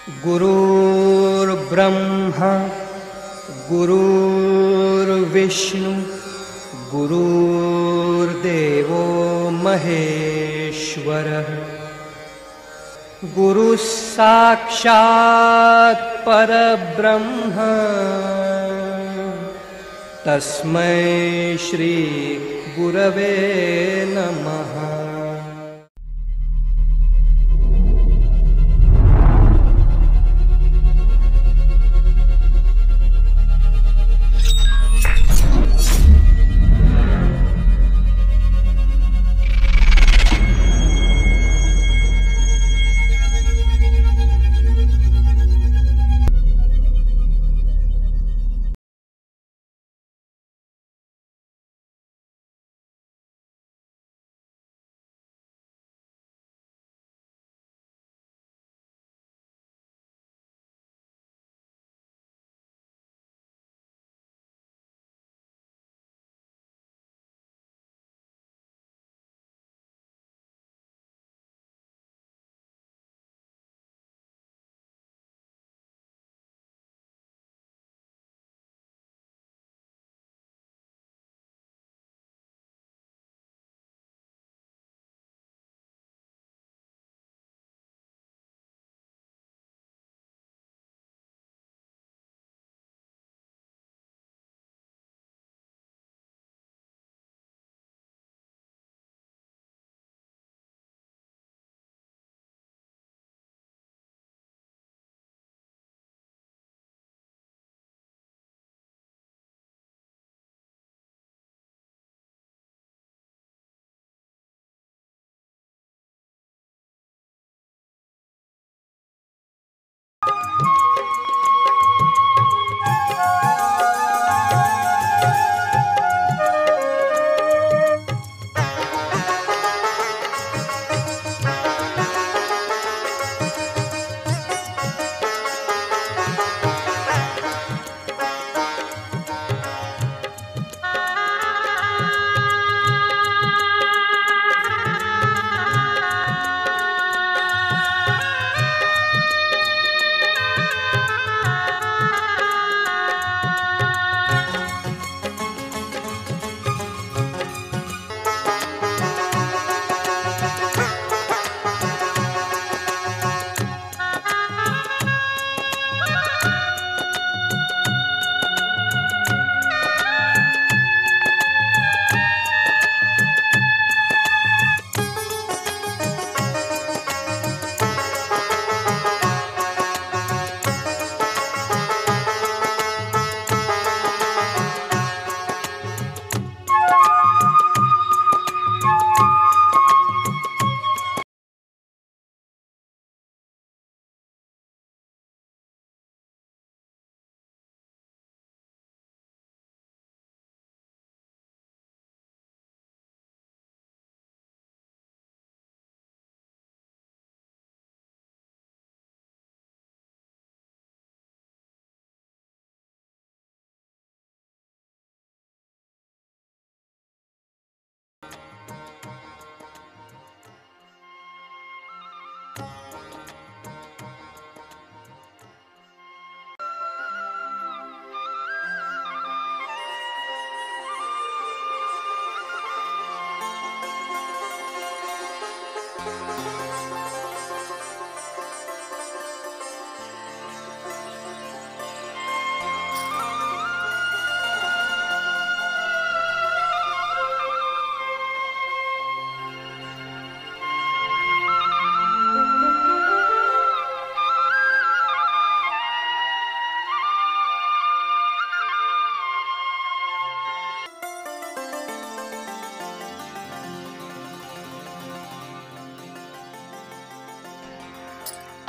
गुरुर्ब्रह्मा गुरुर्विष्णु गुरुर्देवो महेश्वरः गुरुः साक्षात् परब्रह्म तस्मै श्री गुरवे नमः।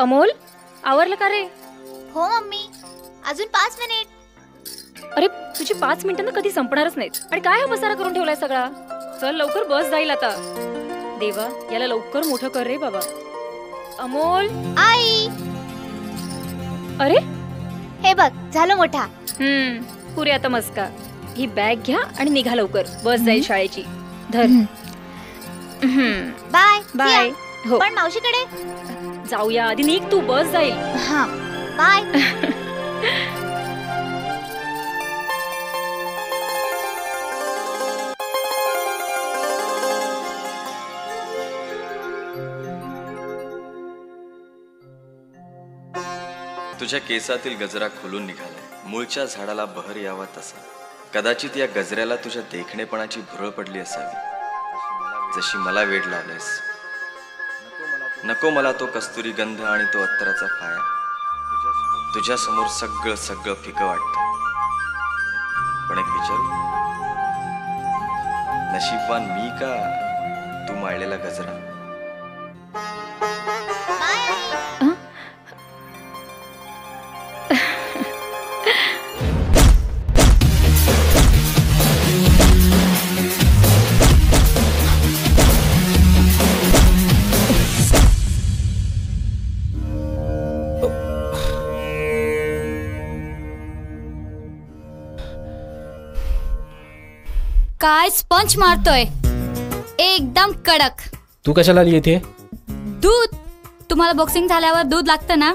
अमोल, आवरलं का रे? हो मम्मी, अजून 5 मिनिट. अरे तुझी 5 मिनिटं ना कधी संपणारच नाहीत. आणि काय हा पसारा करून ठेवलाय सगळा? चल लवकर बस जाईल आता. देवा, याला लवकर मोठं कर रे बाबा. अमोल. आई. अरे हे बघ, झालं मोठा. पुरे आता मस्का. ही बॅग घ्या आणि निघा लवकर, बस जाईल शाळेची. धर. Bye bye. हो. पण मावशीकडे. जाऊया आधी निघ तू, बस जाईल. हा बाय. तुझ्या केसातील गजरा खुलून निघालाय, मूळच्या झाडाला बहर यावा तसा. कदाचित या गजऱ्याला तुझ्या देखणेपणाची भुरळ पडली असावी, जशी मला वेड लावलेस. नको मला तो कस्तुरी गंध आणि तो अत्तराचा फाया. तुझ्या समोर सगळं सगळं फिकं वाटतं. पण एक विचारू, नशीबवान मी का तू माळलेला गजरा? काय स्पंज मारतोय, एकदम कडक. तू कशाला आली इथे? दूध. तुम्हाला बॉक्सिंग झाल्यावर दूध लागतं ना.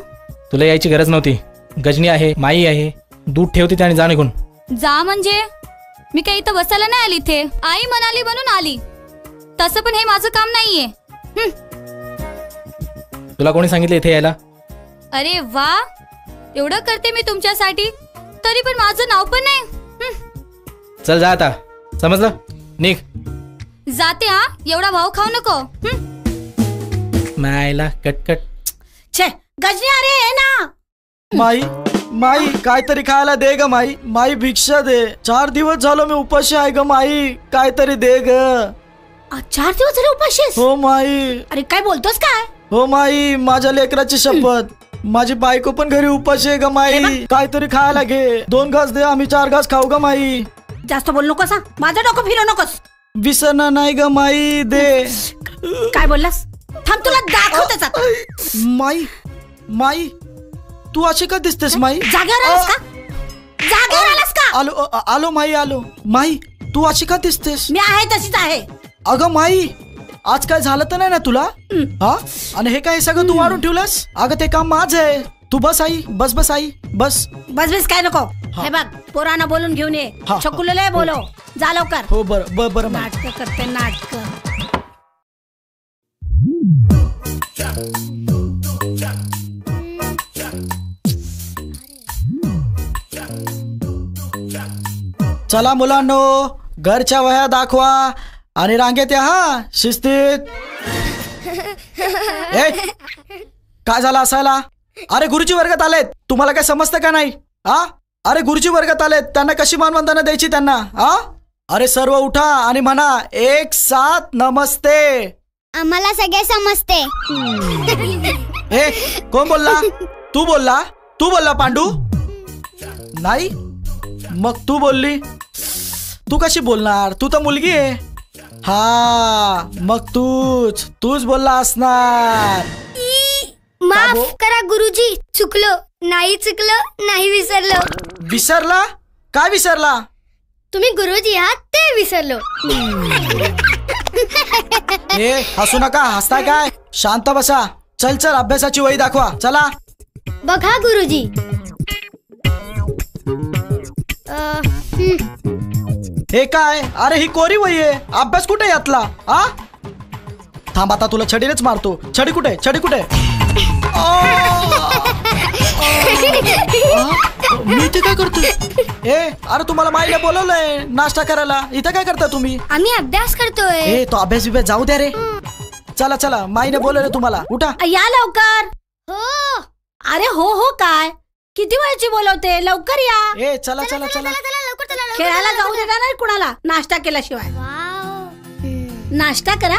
तुला यायची गरज नव्हती. गजनी आहे, माई आहे, दूध ठेवते आणि जा निघून. जा म्हणजे मी काही इथं बसायला नाही आली. इथे आई म्हणाली म्हणून आली. तसं पण हे माझं काम नाहीये. तुला कोणी सांगितलं इथे यायला? अरे वा, एवढं करते मी तुमच्यासाठी, तरी पण माझं नाव पण नाही. चल जा आता, समजलं? निघ. जाते. हा, एवढा भाव खाऊ नको. मायला कटकट. छे गजनी, अरे ये ना. माई माई काहीतरी खायला दे ग माई. माई भिक्षा दे. 4 दिवस झालो मी उपाशी आहे ग माई. काहीतरी दे ग. 4 दिवस झाले उपाशी आहेस? हो माई. अरे काय बोलतोस काय? हो माई, माझ्या लेकराची शपथ. माझी बायको पण घरी उपाशी आहे ग माई. काहीतरी खायला घे. 2 घास दे, आम्ही 4 घास खाऊ ग माई. जास्त बोल नकोस हा. माझं डोकं फिरव नकोस. विसरणार नाही ग माई, दे. काय बोललास? थांब, तुला दाखवतेच आता. माई माई तू अशी का दिसतेस माई? जागेवर आलास का? जागेवर आलास का? आलो आलो माई, आलो. माई तू अशी का दिसतेस? मी आहे तशीच आहे. अगं माई, आज काय झालं तर नाही ना तुला? हा, आणि हे काय सगळं तू वाढून ठेवलंस? अगं ते काम माझं आहे. तू बस आई, बस बस आई, बस. बस बस काय नको. हे बघ, पोरांना बोलून घेऊन ये. हा. छकुलीला बोलव. जा लवकर. हो बरं बरं माई. नाटक करते नाटक. चला मुलांनो, घरच्या वह्या दाखवा आणि रांगेत या. हा, शिस्तीत. काय झालं असायला? अरे गुरुजी वर्गात आलेत. तुम्हाला काय समजतं का नाही? हा, अरे गुरुजी वर्गात आलेत, त्यांना कशी मानवंदना द्यायची त्यांना? हा, अरे सर्व उठा आणि म्हणा 1 7 नमस्ते. आम्हाला सगळे समजते. ए, कोण बोलला? तू बोलला? तू बोलला पांडू? नाही, मग तू बोलली. तू कशी बोलणार? तू तर मुलगी आहे. हा, मग तूच बोलला असणार. माफ करा गुरुजी, चुकलो. नाही चुकलो, नाही विसरलो. विसरला? काय विसरला? तुम्ही गुरुजी आहात ते विसरलो. ए, हसू नका. हसताय काय? शांत बसा. चल चल, अभ्यासाची वही दाखवा. चला. बघा गुरुजी. हे काय? अरे ही कोरी वही आहे. अभ्यास कुठे यातला? हा, थांब आता तुला छडीनेच मारतो. छडी कुठे? छडी कुठे? मी ते काय करतो? ए, अरे तुम्हाला माईने बोलवलंय नाश्ता करायला. इथं काय करता तुम्ही? आम्ही अभ्यास करतोय. ए, तो अभ्यास बिभ्यास जाऊ द्या रे. चला चला, माईने बोलवलंय तुम्हाला. उठा. या लवकर. हो. अरे हो काय? किती वेळची बोलवते? लवकर या. ए, चला चला चला. लवकर चला. खेळायला जाऊ देणार नाही कुणाला नाश्ता केल्याशिवाय. नाश्ता करा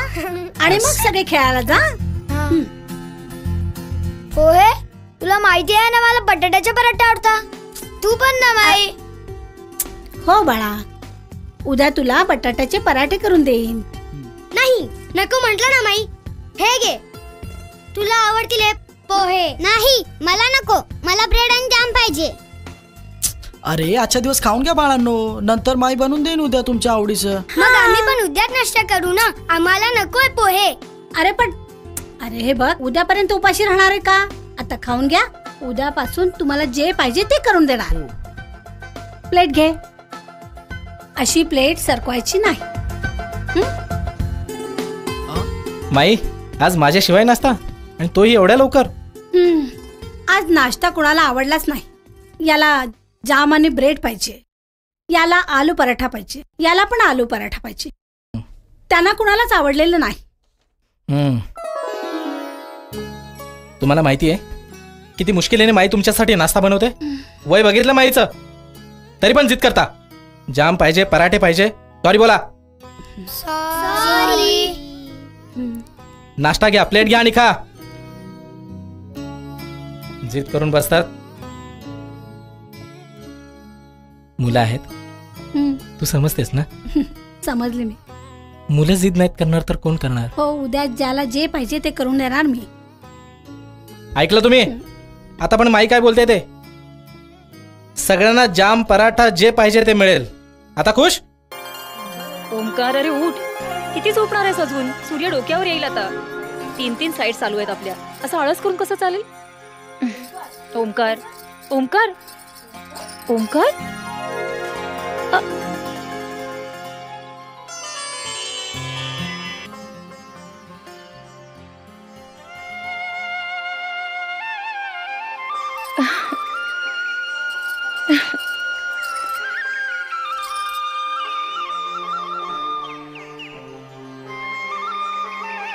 आणि मग सगळे खेळायला जा. पोहे, तुला माहिती आहे ना मला बटाट्याचे पराठे आवडतात. तू पण ना माई. हो बाळा, उद्या तुला बटाट्याचे पराठे करून देईन. नाही, नको म्हटलं ना माई. हे घे, तुला आवडतील हे पोहे. नाही, मला नको. मला ब्रेड आणि जॅम पाहिजे. अरे आजच्या दिवस खाऊन घ्या बाळांनो, नंतर माई बनवून देईन उद्या तुमच्या आवडीचं. मग आम्ही पण उद्या नाश्ता करू ना. आम्हाला नकोय पोहे. अरे पण अरे हे बघ, उद्यापर्यंत उपाशी राहणार आहे का? आता खाऊन घ्या, उद्यापासून तुम्हाला जे पाहिजे ते करून देणार. प्लेट घे. अशी प्लेट सरकवायची नाही. माई, आज माझ्याशिवाय नाश्ता आणि तोही एवढ्या लवकर? आज नाश्ता कोणाला आवडलाच नाही. याला जाम आणि ब्रेड पाहिजे, याला आलू पराठा पाहिजे, याला पण आलू पराठा पाहिजे. त्यांना कुणालाच आवडलेलं नाही. तुम्हाला माहिती आहे किती मुश्किलीने माई तुमच्यासाठी नाश्ता बनवते? वय बघितलं माईचं, तरी पण जिद करता. जाम पाहिजे, पराठे पाहिजे. सॉरी बोला. सॉरी. नाश्ता घ्या, प्लेट घ्या आणि खा. जिद करून बसतात. मुलं आहेत, तू समजतेस ना? समजले मी. मुलं जिद नाहीत करणार तर कोण करणार? हो, उद्या ज्याला जे पाहिजे ते करून देणार मी. ऐकलं तुम्ही? आता पण माई काय बोलते ते? सगळ्यांना जाम पराठा जे पाहिजे ते मिळेल. आता खुश? ओमकार, अरे उठ. किती झोपणार आहेस अजून? सूर्य डोक्यावर येईल आता. 3 साईड चालू आहेत आपल्या. असं आळस करून कसं चालेल? ओमकार, ओमकार, ओमकार.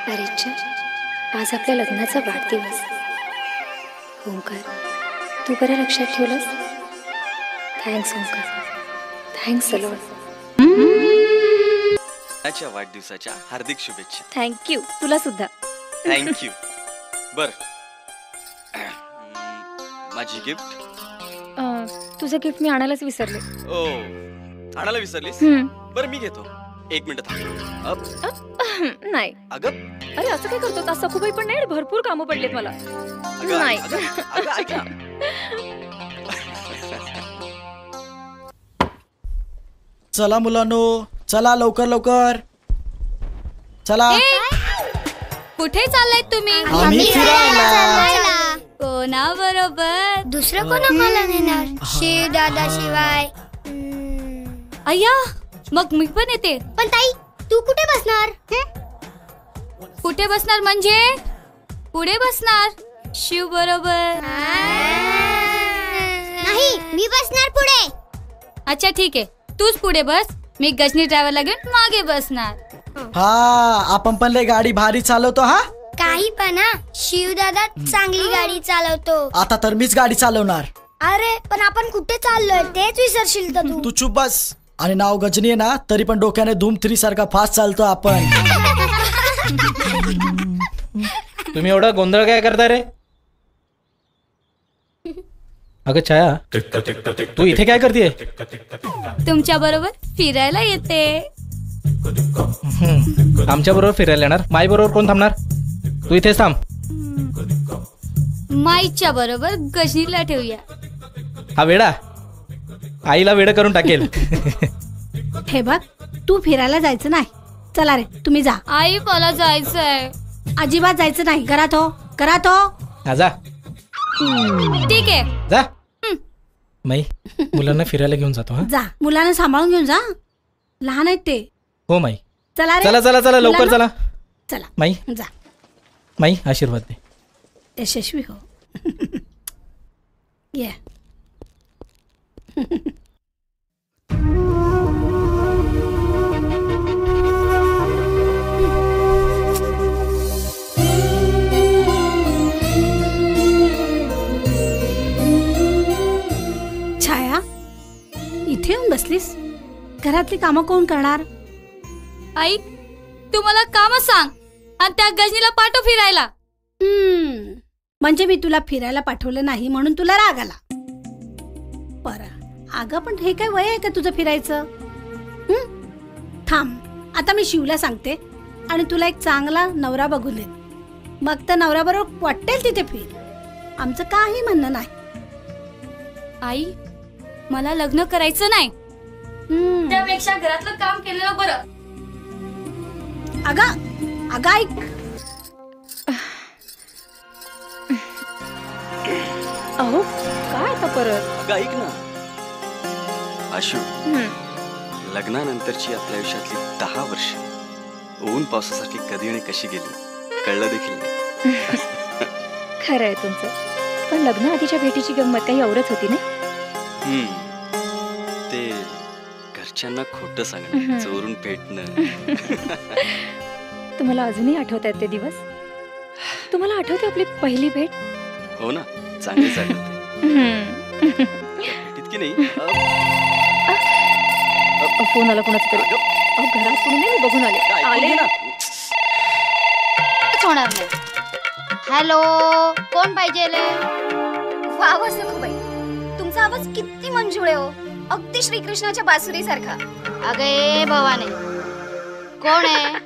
अरेच्चा, आज आपल्या लग्नाचा वाढदिवस. ओंकार, तू बरं लक्षात ठेवलंस. Thanks Omkar, thanks a lot. आजच्या वाढदिवसाच्या हार्दिक शुभेच्छा. थँक्यू. तुला सुद्धा. थँक्यू. बर, माझी गिफ्ट. तुझं गिफ्ट मी आणायलाच विसरले. ओ, आणायला विसरलीस? बरं, मी घेतो. 1 मिनिट थांब. नाही. अगं, अरे असं काय करतो? आज सखूबाई पण नाही, भरपूर कामं पडलेत मला. नाही. ऐक ना. चला मुलांनो, चला लवकर लवकर चला. कुठे चाललाय तुम्ही? आम्ही फिरायला. कोणाबरोबर? दुसरं कोणा मला नेणार? शिव दादा शिवाय. अय्या, मग मी पण येते. पण ताई, तू कुठे बसणार? कुठे बसणार म्हणजे? पुढे बसणार, शिव बरोबर. नाही, मी बसणार पुढे. अच्छा ठीक आहे, तूच पुढे बस, मी गजनी ड्रायव्हरला घेऊन मागे बसणार. हा, आपण पण लय गाडी भारी चालवतो. हा, काही पण हा, शिव दादा चांगली गाडी चालवतो. आता तर मीच गाडी चालवणार. अरे पण आपण कुठे चाललोय तेच विसरशील तर तू चुप बस. आणि नाव गजनी आहे ना, तरी पण डोक्याने धूम 3 सारखा फास्ट चालतो आपण. तुम्ही एवढा गोंधळ काय करता रे? अगं छाया, तू इथे काय करतेय? तुमच्या बरोबर फिरायला येते. आमच्या बरोबर फिरायला येणार? माई बरोबर कोण थांबणार? तू इथेच थांब. माईच्या बरोबर गजनीला ठेवूया. हा वेडा आईला वेड करून टाकेल. हे बघ, तू फिरायला जायचं नाही. चला रे, तुम्ही जा. आई, मला जायचंय. अजिबात जायचं नाही. घरात हो, घरात हो. हा, जा. ठीक आहे, जा. माई, मुलांना फिरायला घेऊन जातो. हा, जा. मुलांना सांभाळून घेऊन जा, लहान आहेत ते. हो माई. चला रे, चला चला चला, लवकर चला. चला माई, जा. माई आशीर्वाद दे. यशस्वी हो. ये. छाया, इथे येऊन बसलीस? घरातली कामं कोण करणार? आई, तू मला काम सांग आणि त्या गजनीला पाठव फिरायला. म्हणजे मी तुला फिरायला पाठवलं नाही म्हणून तुला राग आला. बरं, अगं पण हे काय वय आहे का तुझं फिरायचं? थांब, आता मी शिवला सांगते आणि तुला एक चांगला नवरा बघून दे. मग तर नवऱ्याबरोबर वाटेल तिथे फिर. आमचं काही म्हणणं नाही. आई, मला लग्न करायचं नाही. त्यापेक्षा घरातलं काम केलेलं बरं. अगं ऐक. अहो काय आता परत? अगं ऐक ना आशू, हम्म. लग्नानंतरची आपल्या आयुष्यातली 10 वर्ष ऊन पावसासारखी कधी आणि कशी गेली कळलं देखील नाही. खरं आहे तुमचं, पण लग्न आधीच्या भेटीची गंमत काही औरच होती ना. ते घरच्यांना खोटं सांगणं, चोरून भेटणं. तुम्हाला अजूनही आठवत आहेत ते दिवस? तुम्हाला आठवते आपली पहिली भेट? हो ना, चांगलीच आठवते. भेटीत की नाही फोन आला कोणाचा तरी. घरात कोणी नाही, मी बघून आले ना. होणार नाही. हॅलो, कोण पाहिजे? वाह सखूबाई, तुमचा आवाज किती मंजूळ आहे हो, अगदी श्रीकृष्णाच्या बासुरी सारखा. अगे भवाने, कोण आहे?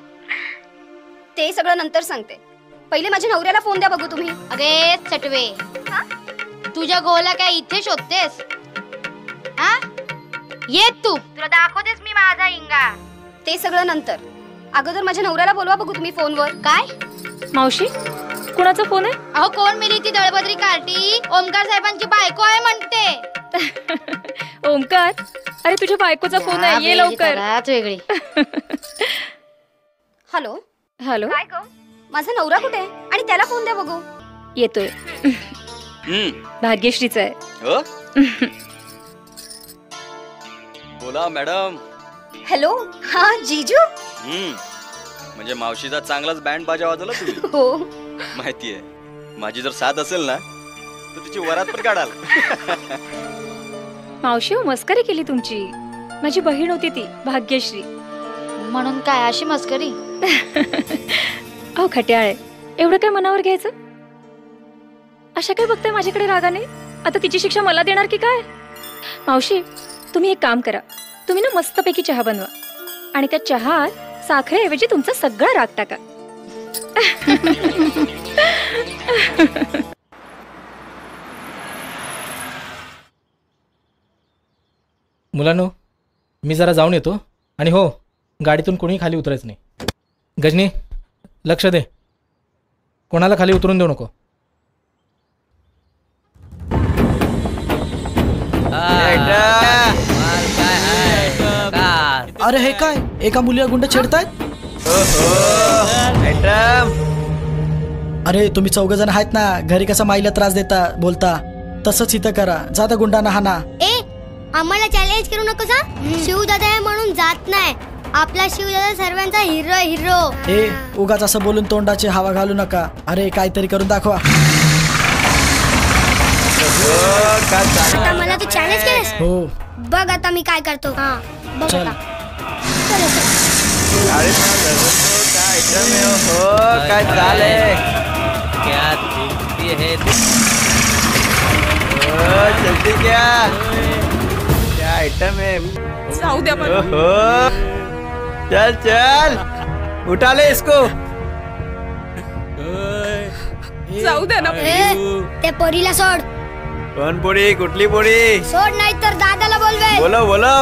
ते सगळं नंतर सांगते, पहिले माझ्या नवऱ्याला फोन द्या बघू तुम्ही. अगे चटवे, तुझ्या गोला काय इथे शोधतेस? हा, ये तू, तुला दाखवतेस मी माझा इंगा. ते सगळं नंतर, अगोदर माझ्या नवऱ्याला बोलवा बघू तुम्ही फोनवर. काय मावशी, कुणाचा फोन आहे? अहो कोण मिली ती दळबद्री कार्टी? ओमकार साहेबांची बायको आहे म्हणते. ओमकार, अरे तुझ्या बायकोचा फोन आहे, ये लवकर. वेगळी. हॅलो हॅलो, काय ग, माझा नवरा कुठे आहे आणि त्याला फोन द्या बघू. येतोय. भाग्यश्रीचा आहे. हो? बोला मॅडम. हॅलो, हा जीजू. म्हणजे मावशीचा चांगलाच बँड बाजा वाजवला तुम्ही. हो माहितीये, माझी जर साथ असेल ना तर तिची वरात पण काढाल. मावशी हो, मस्करी केली तुमची. माझी बहीण होती ती भाग्यश्री. म्हणून काय अशी मस्करी? अहो खट्याळ, एवढं काय मनावर घ्यायचं? अशा काय बघताय माझ्याकडे रागाने? आता तिची शिक्षा मला देणार की काय? मावशी, तुम्ही एक काम करा, तुम्ही ना मस्तपैकी चहा बनवा आणि त्या चहात साखरेऐवजी तुमचा सगळा राग टाका. मुलांनो, मी जरा जाऊन येतो. आणि हो, गाडीतून कोणी खाली उतरायचं नाही. गजनी, लक्ष दे, कोणाला खाली उतरून देऊ नको. अरे हे काय, एका मुलीला गुंड छेडतायत? अरे तुम्ही 4 जण आहेत ना, घरी कसा माईला त्रास देता बोलता, तसंच इथं करा. जाता गुंडांना हाना. ए, आम्हाला चॅलेंज करू नको सा. शिवदादा आहे म्हणून जात नाही. आपला शिवदादा सर्वांचा हिरो. ए, उगाच असं बोलून तोंडाची हवा घालू नका. अरे काहीतरी करून दाखवा. आता मला तू चॅलेंज केलंस? हो. बघ आता मी काय करतो. हा बघ चल. आता. काय चालय? जल्दी क्या आइटम है? जाऊ द्या मला. चल चल, उठा ले इसको. जाऊ द्या ना. ते पोरीला सोड. कोण पोरी? कुठली पोरी? सोड नाही तर दादाला बोलवे. बोलो बोलो.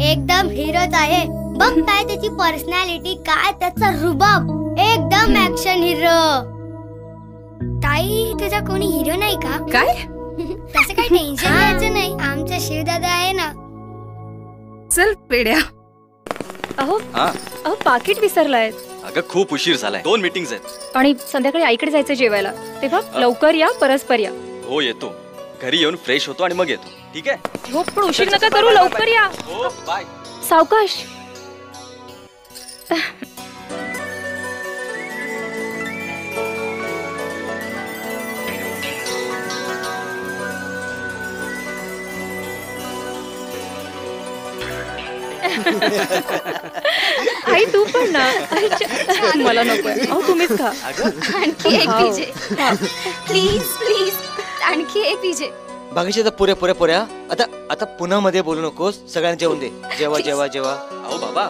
एकदम हिरोच आहे. बघ काय त्याची पर्सनॅलिटी, काय त्याचा रुबाब, एकदम ऍक्शन हिरो. ताई, तुझा कोणी हिरो नाही का? काय? तसं काही टेन्शन घ्यायचं नाही, आमचा शिवदादा आहे ना. चल पेड्या. अहो अहो, पाकिट विसरलाय. अगं खूप उशीर झालाय, 2 मीटिंग्स आहेत. आणि संध्याकाळी आईकडे जायचं जेवायला, तेव्हा लवकर या, परस्पर या. हो येतो, घरी येऊन फ्रेश होतो आणि मग येतो. ठीक आहे? हो, पण उशीर नका करू, लवकर या. हो बाय. सावकाश. आई तू पण ना. मला नको. अहो तुम्हीच खा. आणखी एक पीजे प्लीज प्लीज, आणखी एक पीजे. बाकीचे तर पुऱ्या आता पुन्हा मध्ये बोलू नकोस. सगळ्यांना जेवण दे. जेवा जेवा जेवा. अहो बाबा,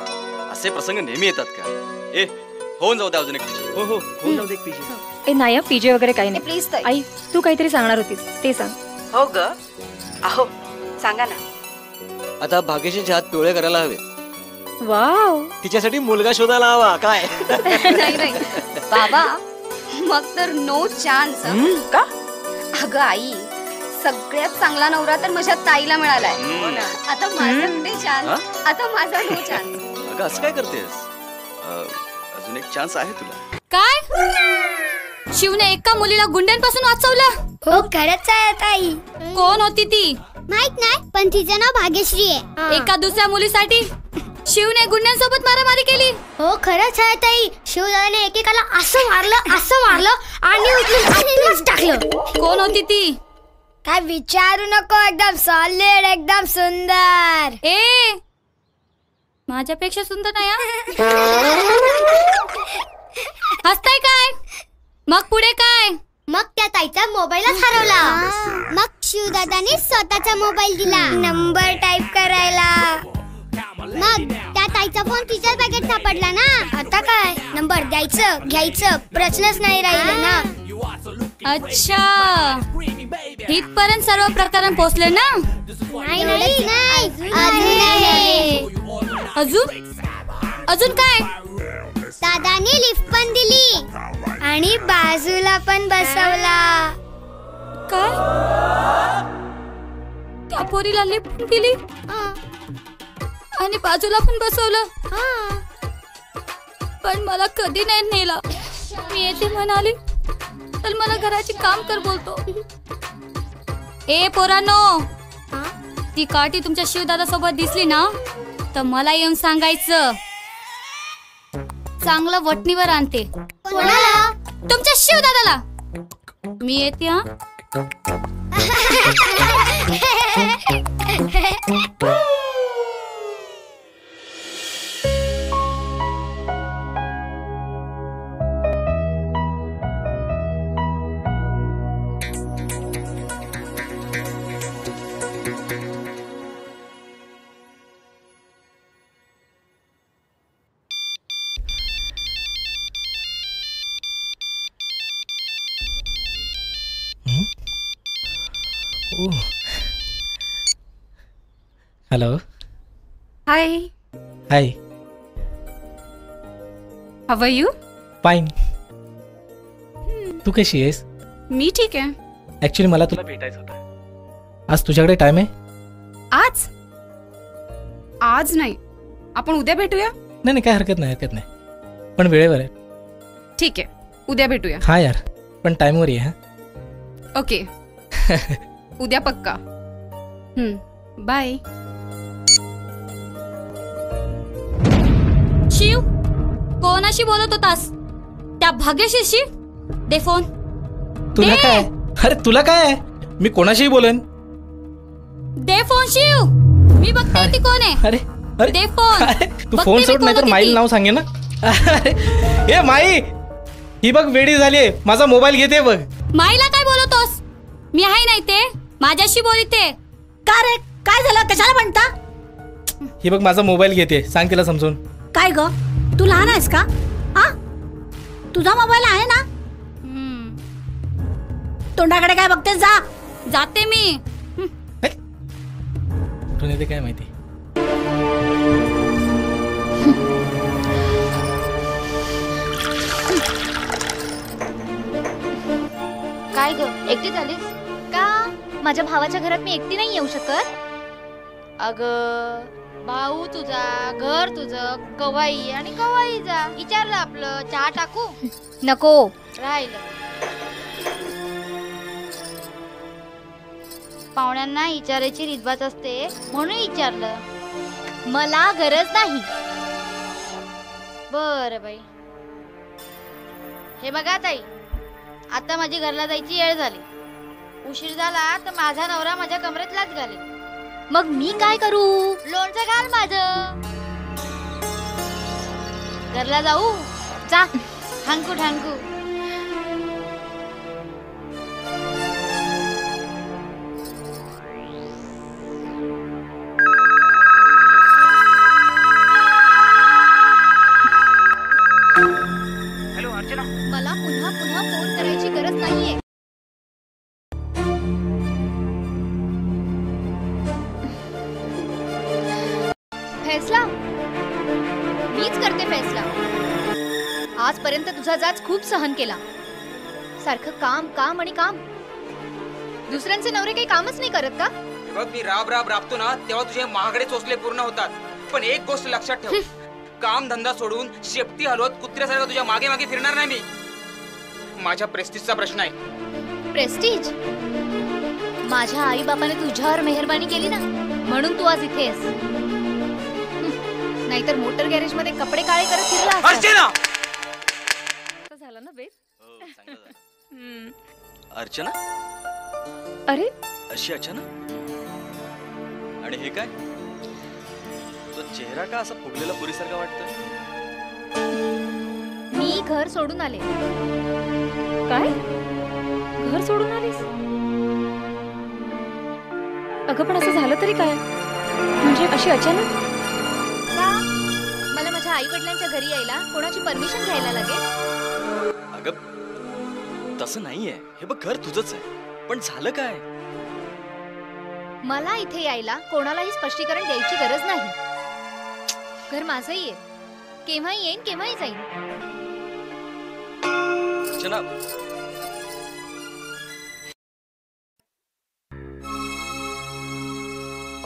असे प्रसंग नेहमी येतात का? ए, होऊन जाऊ द्या अजून एक पीजे. हो हो होऊन जाऊ दे एक पीजे. ए नाही पीजे वगैरे काही नाही. प्लीज आई तू काहीतरी सांगणार होतीस ते सांग. हो ग. अहो सांगा ना. आता भाग्यशीच्या हात पिवळे करायला हवे. वाव. तिच्यासाठी मुलगा शोधायला हवा. काय नाही नाही बाबा, मग तर नो चान्स. का? अगं आई, सगळ्यात चांगला नवरा तर माझ्या ताईला मिळालाय. आता माझा कुठे चान्स? आता माझा नो चान्स. अगं असं काय करतेस? अजून एक चान्स आहे तुला. काय? शिवने एका मुलीला गुंड्यांपासून वाचवलं? हो खरंच आहे ताई. कोण होती ती? माहित नाही, पण तिचं नाव भाग्यश्री आहे. एका दुसऱ्या मुलीसाठी शिवने गुंड्यांसोबत मारामारी केली. हो खरंच आहे ताई. शिवदाने एकेकाला असं मारलं आणि उचलून आतूनच टाकलं. कोण होती ती? काय विचारू नको. एकदम सॉलिड, एकदम सुंदर. ए माझ्यापेक्षा सुंदर नाही हा? हसताय काय? मग पुढे काय? मग त्या ताईचा मोबाईलच हरवला. मग शिवदादाने स्वतःचा मोबाईल दिला नंबर टाईप करायला. मग त्या ताईचा फोन तिच्याच बॅगेत सापडला ना. आता काय, नंबर द्यायचं घ्यायचं प्रश्नच नाही राहिला ना. अच्छा, इथपर्यंत सर्व प्रकरण पोहोचले ना? अजून काय? दादाने लिफ्ट पण दिली आणि बाजूला पण बसवला. काय? त्या पोरीला लिफ्ट दिली आणि बाजूला पण बसवलं. पण मला कधी नाही नेला. मी येते म्हणाली तर मला घराची काम कर बोलतो. ए पोरांनो, ती काठी तुमच्या शिवदादा सोबत दिसली ना तर मला येऊन सांगायचं. चांगलं वटणीवर आणते. कोणाला? तुमच्या शिवदादाला. मी येते हा. Hello. Hi. Hi. How are you? Fine. तू कशी आहेस? मी ठीक आहे. ऍक्च्युली मला तुला भेटायचं होतं. आज तुझ्याकडे टाइम आहे? आज? आज नाही, आपण उद्या भेटूया. नाही काय हरकत नाही, पण वेळेवर आहे. ठीक आहे, उद्या भेटूया. हा यार, पण टाइमवर ये. हा ओके. उद्या पक्का. बाय. शिव, कोणाशी बोलत होतास? त्या भाग्यशीशी? दे फोन. तुला काय? अरे तुला काय? मी कोणाशीही बोलेन. दे फोन शिव. मी बघते ती कोण आहे. अरे अरे दे फोन. तू फोन सोड, नाही तर माईल नाव सांगे ना. ए माई, ही बघ वेडी झालीये. माझा मोबाईल घेते बघ. माईला काय बोलतोस? मी आहे नाही ते माझ्याशी बोलते. का रे, काय झालं? कशाला म्हणता? ही बघ माझा मोबाईल घेते. सांग तिला समजून. काय ग, तू लहान आहेस का? हा, तुझा मोबाईल आहे ना. तोंडाकडे काय बघतेस? जा. जाते मी. कुठून येते काय माहिती. काय ग, एकटी झालीस का? माझ्या भावाच्या घरात मी एकटी नाही येऊ शकत. अगं, भाऊ तुझा, घर तुझं, कवाई आणि कवाई जा. विचारलं आपलं, चहा टाकू? नको, राहिलं. पाहुण्यांना विचारायची रितभात असते म्हणून विचारलं. मला गरज नाही. बरं बाई. हे बघा ताई, आता माझी घरला जायची वेळ झाली. उशीर झाला तर माझा नवरा माझ्या कमरेत लाच घालेल. मग मी काय करू? लोणचं घाल माझं. घरला जाऊ. जा ठांकू ठांकू. मला पुन्हा पुन्हा फोन करायची गरज नाहीये. फैसला मीच करते फैसला. आजपर्यंत तुझा जाच खूप सहन केला. सारखं काम काम आणि काम. दुसऱ्यांचे नवरे काही कामच नाही करत का? बघ मी राबतो ना तेव्हा तुझे महागडे चोचले पूर्ण होतात. पण एक गोष्ट लक्षात ठेव, काम धंदा सोडून शेपटी हलवत कुत्र्यासारखं तुझ्या मागे मागे फिरणार नाही मी. माझ्या प्रेस्टिजचा प्रश्न आहे. प्रेस्टीज? माझ्या आई बापाने तुझ्यावर मेहरबानी केली ना, म्हणून तू आज इथे आहेस. नाहीतर मोटर गॅरेज मध्ये कपडे काळे करत फिरला अर्चना. झालं ना बेस? अर्चना, अरे अशी अचानक? आणि हे काय, तो चेहरा का असा फुगलेला पुरीसारखा वाटतोय? मी घर सोडून आले. काय? घर सोडून आलीस? अगं पण असं झालं तरी काय? म्हणजे अशी अचानक का? मला माझ्या आई वडिलांच्या घरी यायला कोणाची परमिशन घ्यायला लागेल? अगं तसं नाहीये. हे बघ घर तुझंच आहे, पण झालं काय? मला इथे यायला कोणालाही स्पष्टीकरण द्यायची गरज नाही. घर माझंही आहे. केव्हाही येईन केव्हाही जाईन. अर्चना,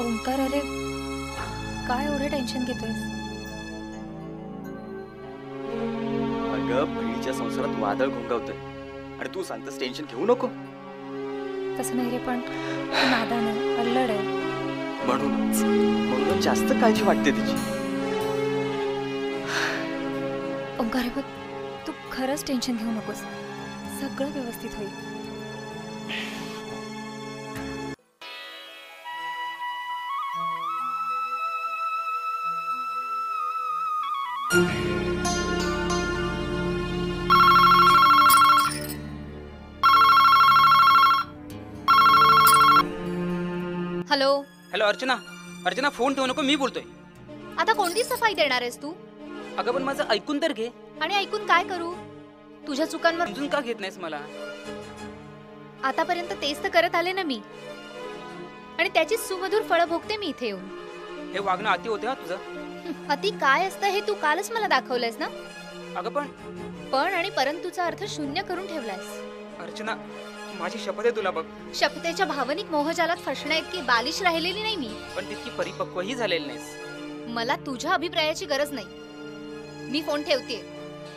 ओंकार, अरे काय एवढं टेन्शन घेतोयस? अगं बहिणीच्या संसारात वादळ घोंगावतंय आणि तू सांगतेस टेन्शन घेऊ नको. तसं नाही रे, पण नादान आहे, अल्लड आहे. म्हणून जास्त काळजी वाटते तिची. ओंकार, हे बघ, तू खरंच टेन्शन घेऊ नकोस. सगळं व्यवस्थित होईल. Hello. Hello Archana. Archana phone ठेवू नको, मी बोलतोय. आता कोणती सफाई देणार आहेस तू? अगं पण माझं ऐकून तर घे. आणि ऐकून काय करू? तुझ्या चुकांवर समजून का घेत नाहीस मला? आतापर्यंत तेच तर करत आले ना मी, आणि त्याचीच सुमधुर फळं भोगते मी इथे येऊन. हे वागणं अति होते हा तुझं. अति काय असतं हे तू कालच मला दाखवलंयस ना. अगं पण आणि परंतुचा अर्थ शून्य करून ठेवलायस. अर्चना, माझी शपथ आहे तुला बघ. शपथेच्या भावनिक मोहजालात फसण्या इतकी बालिश राहिलेली नाही मी. पण तितकी परिपक्वही झालेली नाहीस. मला तुझ्या अभिप्रायाची गरज नाही. मी फोन ठेवतेय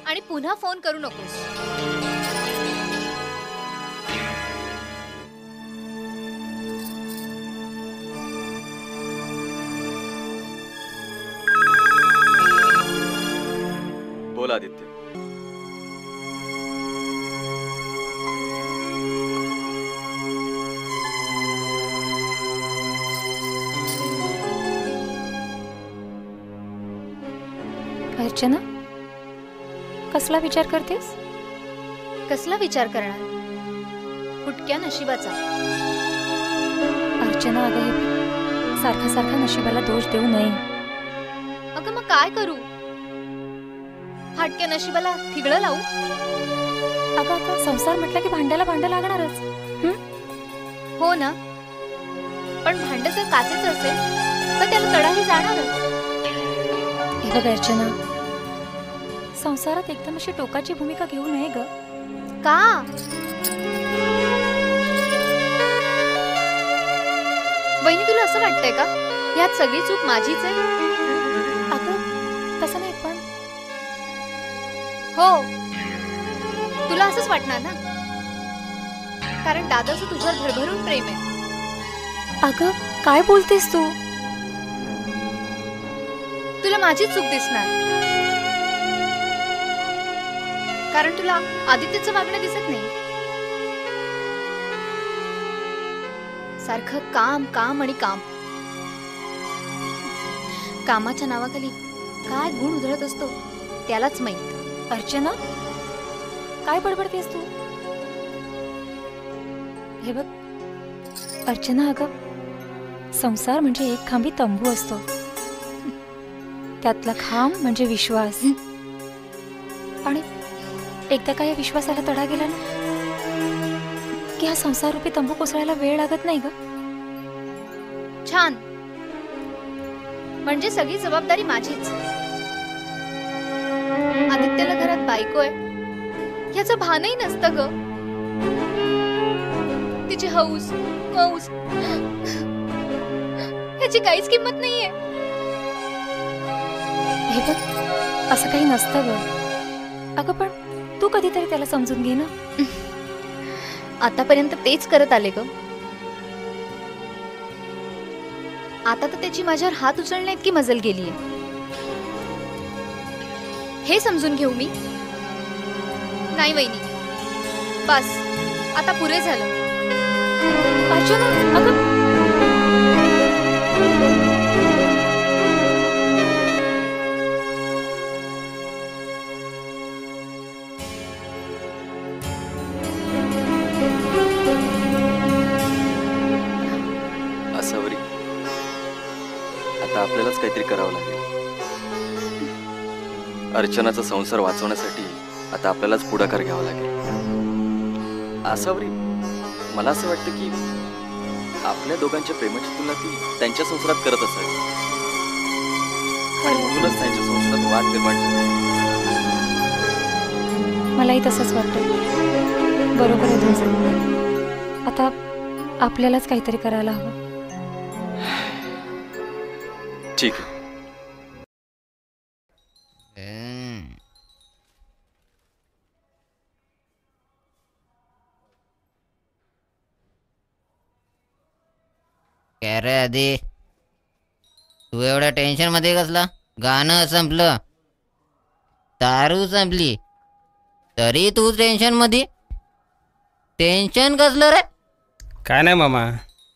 आणि पुन्हा फोन करू नकोस. बोल आदित्य. अर्चना, कसला विचार करतेस? कसला विचार करणार? फुटक्या नशिबाचा. अर्चना, अगं हे सारखा सारखा नशिबाला दोष देऊ नये. अगं मग काय करू? फाटक्या नशिबाला थिगळं लावू? अगं आता संसार म्हटलं की भांड्याला भांडं लागणारच. हो ना, पण भांड जर काचेच असेल तर त्याला तडाही जाणारच. हे बघ अर्चना, संसारात एकदम अशी टोकाची भूमिका घेऊ नये ग. का? वहिनी, तुला असं वाटतंय का यात सगळी चूक माझीच आहे? अगं तसं नाही, पण हो, तुला असंच वाटणार ना, कारण दादाचं तुझ्यावर भरभरून प्रेम आहे. अगं काय बोलतेस तू? तुला माझी चूक दिसणार, कारण तुला आदित्यचं वागणं दिसत नाही. सारखं काम काम आणि काम. कामाच्या नावाखाली काय गुण उधळत असतो त्यालाच माहित. अर्चना, काय बडबडतेस तू? हे बघ अर्चना, अगं संसार म्हणजे एक खांबी तंबू असतो. त्यातला खांब म्हणजे विश्वास. आणि एकदा का या विश्वासाला तडा गेला ना की हा संसार रूपी तंबू कोसळायला वेळ लागत नाही ग. छान, म्हणजे सगळी जबाबदारी माझीच. आदित्याला घरात बायको आहे याचं भानही नसतं ग. तिची हौस मौस याची काहीच किंमत नाहीये. हे बघ असं काही नसतं ग. अगं पण तू कधीतरी त्याला समजून घे ना. आतापर्यंत तेच करत आले ग. आता तर त्याची माझ्यावर हात उचलण्या इतकी मजल गेलीये. हे समजून घेऊ मी? नाही वहिनी, बस आता पुरे झालं. अर्चना, अगं असावरी, आता आपल्यालाच काहीतरी करावं लागेल. अर्चनाचा संसार वाचवण्यासाठी आता आपल्यालाच पुढाकार घ्यावा लागेल. असावरी, मला असं वाटतं की आपल्या दोघांच्या प्रेमाची तुलना ती त्यांच्या संसारात करत असावी. आणि म्हणूनच त्यांच्या संसारात वाद निर्माण झाले. मलाही तसंच वाटतं. बरोबर आहे तुझं. आता आपल्यालाच काहीतरी करायला हवं. ठीक आहे. काय रे आधी, तू एवढ्या टेन्शन मध्ये कसला? गाणं संपलं, दारू संपली, तरी तू टेन्शन मध्ये? टेन्शन कसलं रे? काय नाही मामा,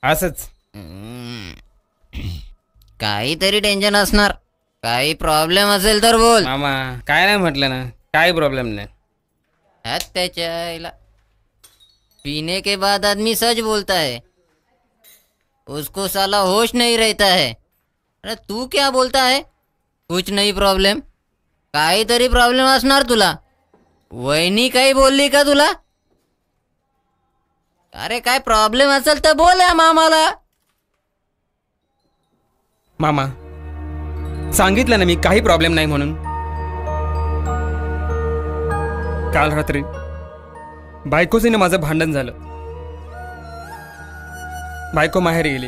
असंच. काहीतरी टेन्शन असणार. काही प्रॉब्लेम असेल तर बोल. मामा काय नाही म्हटलं ना, काही प्रॉब्लेम नाही. त्याच्या पीने के बाद आदमी सच बोलता है, उसको साला होश नहीं रहता है. अरे तू क्या बोलता है? कुछ नहीं प्रॉब्लेम. काहीतरी प्रॉब्लेम असणार तुला. वहिनी काही बोलली का तुला? अरे काय प्रॉब्लेम असेल तर बोल या मामाला. मामा सांगितलं ना मी, काही प्रॉब्लेम नाही म्हणून. काल रात्री बायकोसीने माझं भांडण झालं. बायको माहेर गेली.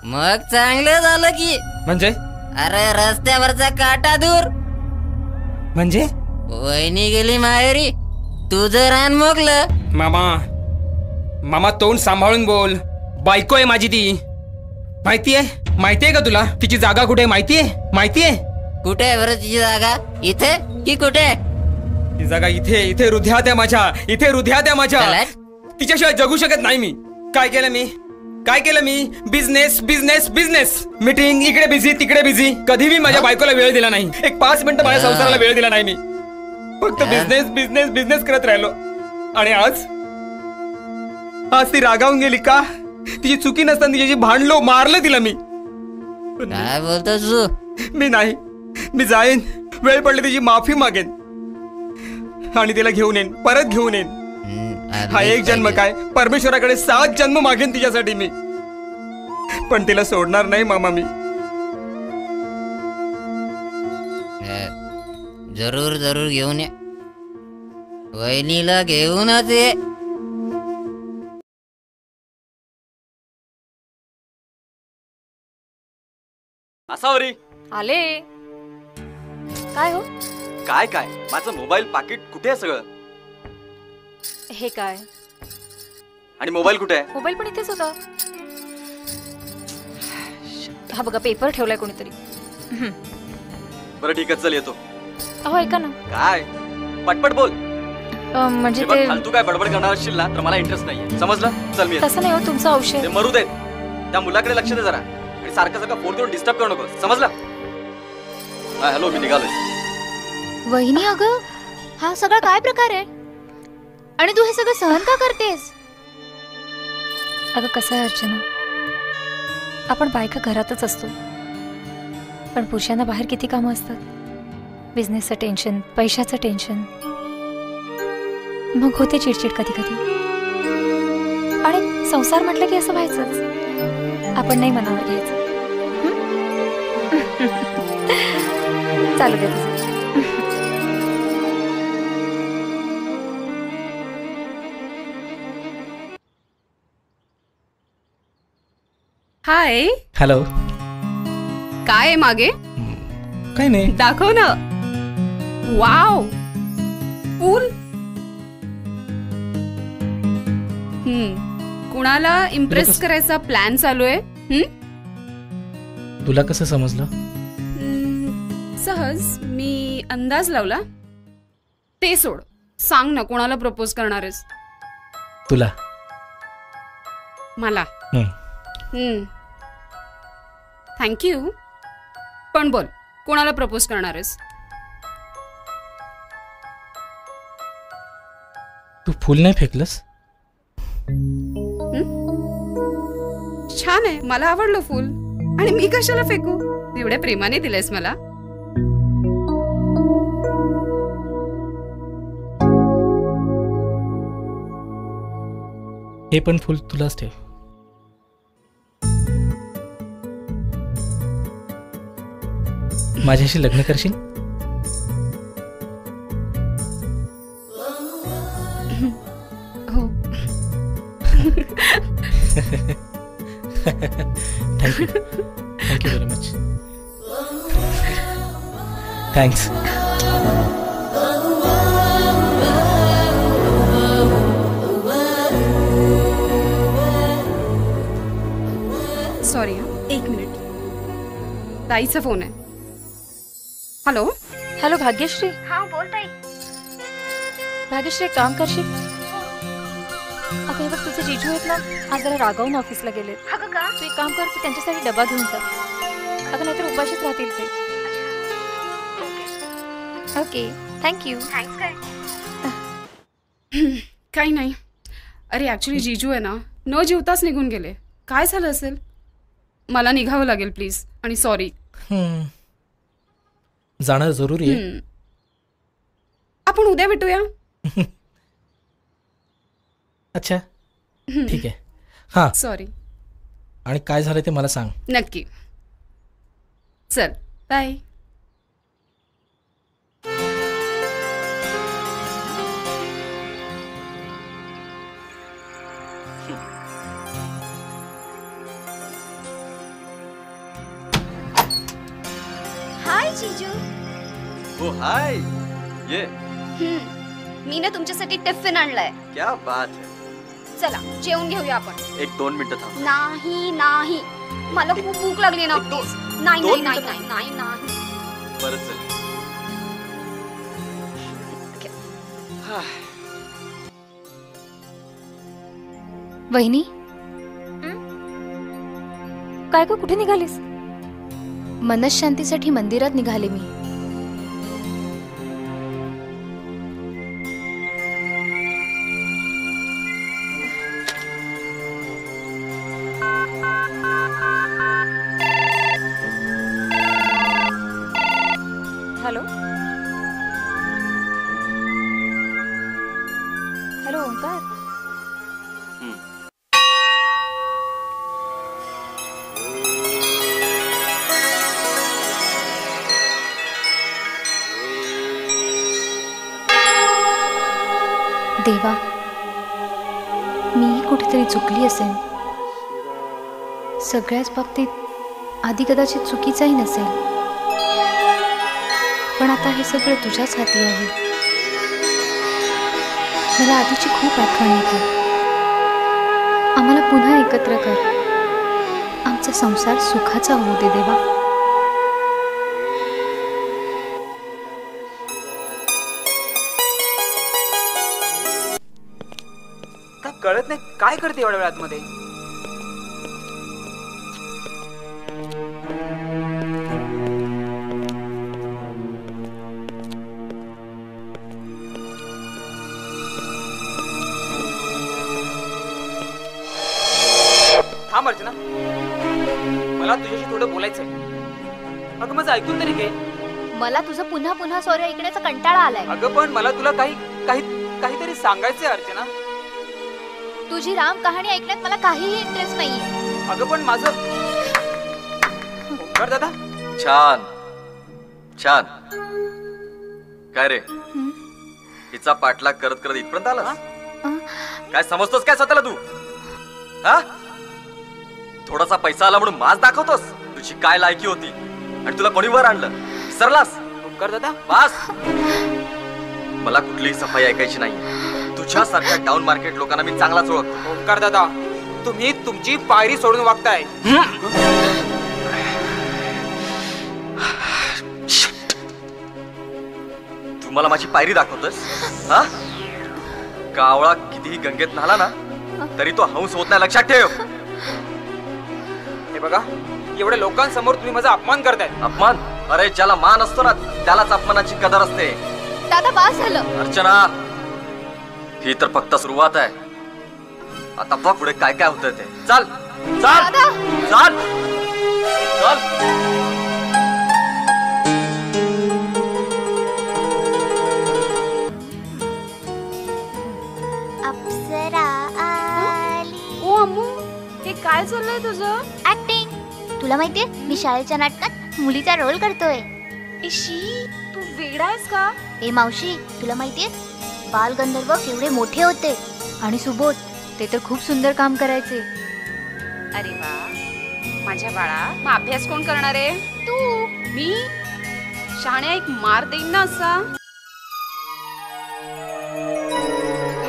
मग चांगलं झालं की. म्हणजे? अरे रस्त्यावरचा काटा दूर. म्हणजे? वहिनी गेली माहेरी, तुझं रान मोकलं. मामा तोंड सांभाळून बोल. बायको आहे माझी ती. माहितीये का तुला तिची जागा कुठे? माहितीये? कुठे आहे बरं तिची जागा? इथे की कुठे? ती जागा इथे हृदयात आहे माझ्या. तिच्याशिवाय जगू शकत नाही मी. काय केलं मी? बिझनेस. मीटिंग, इकडे बिझी तिकडे बिझी. कधी मी माझ्या बायकोला वेळ दिला नाही. एक 5 मिनिटं माझ्या संसाराला वेळ दिला नाही मी. फक्त बिझनेस करत राहिलो. आणि आज ती रागावून गेली का? तिची चुकी नसताना तिच्याशी भांडलो, मारलं तिला मी. काय बोलतोस तू? मी नाही, मी जाईन, वेळ पडली तिची माफी मागेन आणि तिला घेऊन येईन, परत घेऊन येईन. हा एक जन्म काय, परमेश्वराकडे 7 जन्म मागेन तिच्यासाठी मी. पण तिला सोडणार नाही मामा मी. जरूर घेऊन ये. वहिनीला घेऊनच ये. असावरी आले. काय हो? काय माझं मोबाईल पाकिट कुठे आहे सगळं? हे काय? आणि मोबाईल कुठे आहे? मोबाईल पण इथेच होता. हा बघा, पेपर ठेवलाय कोणीतरी. बरं ठीक आहे, चल येतो. अहो ऐका ना. काय? पटपट बोल. म्हणजे ते फालतू काय बडबड करणार असशील ना तर मला इंटरेस्ट नाहीये, समजलं? चल मी तसं नाही हो, तुमचं औषध मरू दे. त्या मुलाकडे लक्ष दे जरा. सारखं सारखं फोन करून डिस्टर्ब करू नको, समजलं? हा हॅलो, मी निघालोय. वहिनी अगं, हा सगळा काय प्रकार आहे आणि तू हे सगळं सहन का करतेस? अगं कसं आहे अर्चना, आपण बायका घरातच असतो, पण पुरुषांना बाहेर किती कामं असतात. बिझनेसचं टेन्शन, पैशाचं टेन्शन, मग होते चिडचिड कधी कधी. आणि संसार म्हटलं की असं व्हायचंच, आपण नाही मनावर घ्यायचं. चालू दे तुझं. हाय. हॅलो. काय आहे मागे? काही नाही. दाखव ना. वाव, फुल. कुणाला इम्प्रेस करायचा प्लॅन चालू आहे? तुला कसं समजलं? सहज मी अंदाज लावला. ते सोड, सांग ना कोणाला प्रपोज करणार आहेस? तुला. मला. थँक्यू. पण बोल, कोणाला प्रपोज करणार आहेस? तू फुल नाही फेकलंस? छान आहे, मला आवडलं फुल. आणि मी कशाला फेकू? एवढ्या प्रेमाने दिलंयस मला. हे पण फुल तुलाच ठेव. माझ्याशी लग्न करशील? हो. Thank you. Thank you very much. Thanks. Sorry, एक मिनिट. ताईचा फोन आहे. हॅलो. हॅलो भाग्यश्री. हा बोल ताई. भाग्यश्री, एक काम करशील? अगं हे बघ, तुझे जीजू आहेत ना, आज जरा रागावून ऑफिसला गेलेत. अगं का? तू एक काम कर, तू त्यांच्यासाठी डबा घेऊन जा. अगं नाहीतर उपाशीच राहतील ते. Okay, thank you. थँक्स. काय काही नाही. अरे ॲक्च्युली जीजू आहे ना, न जेवताच निघून गेले. काय झालं असेल? मला निघावं लागेल प्लीज. आणि सॉरी. जाणं जरुरी आहे. आपण उद्या भेटूया. अच्छा, ठीक आहे. हां, सॉरी. आणि काय झालं ते मला सांग. नक्की. चल, बाय. हाय जीजू. ओ हाय. ये. मी ना तुमच्यासाठी टिफिन आणलाय. क्या बात है. चला जेवून घेऊया आपण. 1-2 मिनिटं थांब. नाही नाही, मला खूप भूक लागली ना. प्लीज. नाही नाही नाही नाही नाही नाही. बरं चल. वहिनी, काय गं, कुठे निघालीस? मनशांतीसाठी मंदिरात निघाले मी. हॅलो. हॅलो ओंकार. देवा, मी कुठेतरी चुकली असेल. सगळ्याच बाबतीत आधी कदाचित चुकीचाही नसेल, पण आता हे सगळं तुझ्याच हाती आहे. मला आधीची खूप आठवण येते. आम्हाला पुन्हा एकत्र कर. आमचा संसार सुखाचा होऊ दे देवा. कळत नाही काय करते एवढ्या वेळात मध्ये. करायचंय. अगं माझं ऐकून तरी घे. मला तुझं पुन्हा पुन्हा सॉरी ऐकण्याचा कंटाळा आलाय. अगं पण मला तुला काहीतरी सांगायचंय अर्चना. तुझी राम कहाणी ऐकण्यात मला काहीही इंटरेस्ट नाहीये. अगं पण माझं ओंकार दादा. छान छान. काय रे हिचा पाठलाग करत करत इथपर्यंत आलास? काय समजतोस काय स्वतःला तू? हा थोडासा पैसा आला म्हणून माज दाखवतोस? तुझी काय लायकी होती आणि तुला कोणी वर आणलं? विसरलास? ओंकार दादा बस. मला कुठलीही सफाई ऐकायची नाही. तुझ्यासारख्या डाऊन मार्केट लोकांना मी चांगलाच ओळखतो. ओंकार दादा तुम्ही तुमची पायरी सोडून वागताय. तू मला माझी पायरी दाखवतोस? हा कावळा कितीही गंगेत न्हाला ना तरी तो हंस होत नाही, लक्षात ठेव. हे बघा एवढ्या लोकांसमोर तुम्ही माझा अपमान करताय. अपमान? अरे ज्याला मान असतो ना त्यालाच अपमानाची कदर असते. दादा बास झालं. अर्चना ही तर फक्त सुरुवात आहे. आता बघ पुढे काय काय होतंय ते. चल चल चल चल. अप्सरा आली. ओ अम्मू हे काय चाललंय तुझं? ऍक्टिंग. तुला माहितीये मी शाळेच्या नाटकात मुलीचा रोल करतोय. इशी तू वेडा आहेस का? ए मावशी तुला माहितीये बालगंधर्व केवढे मोठे होते आणि सुबोध ते तर खूप सुंदर काम करायचे. अरे वा माझ्या बाळा. मग अभ्यास कोण करणार आहे? तू. मी? शहाण्या एक मार देईन ना असा.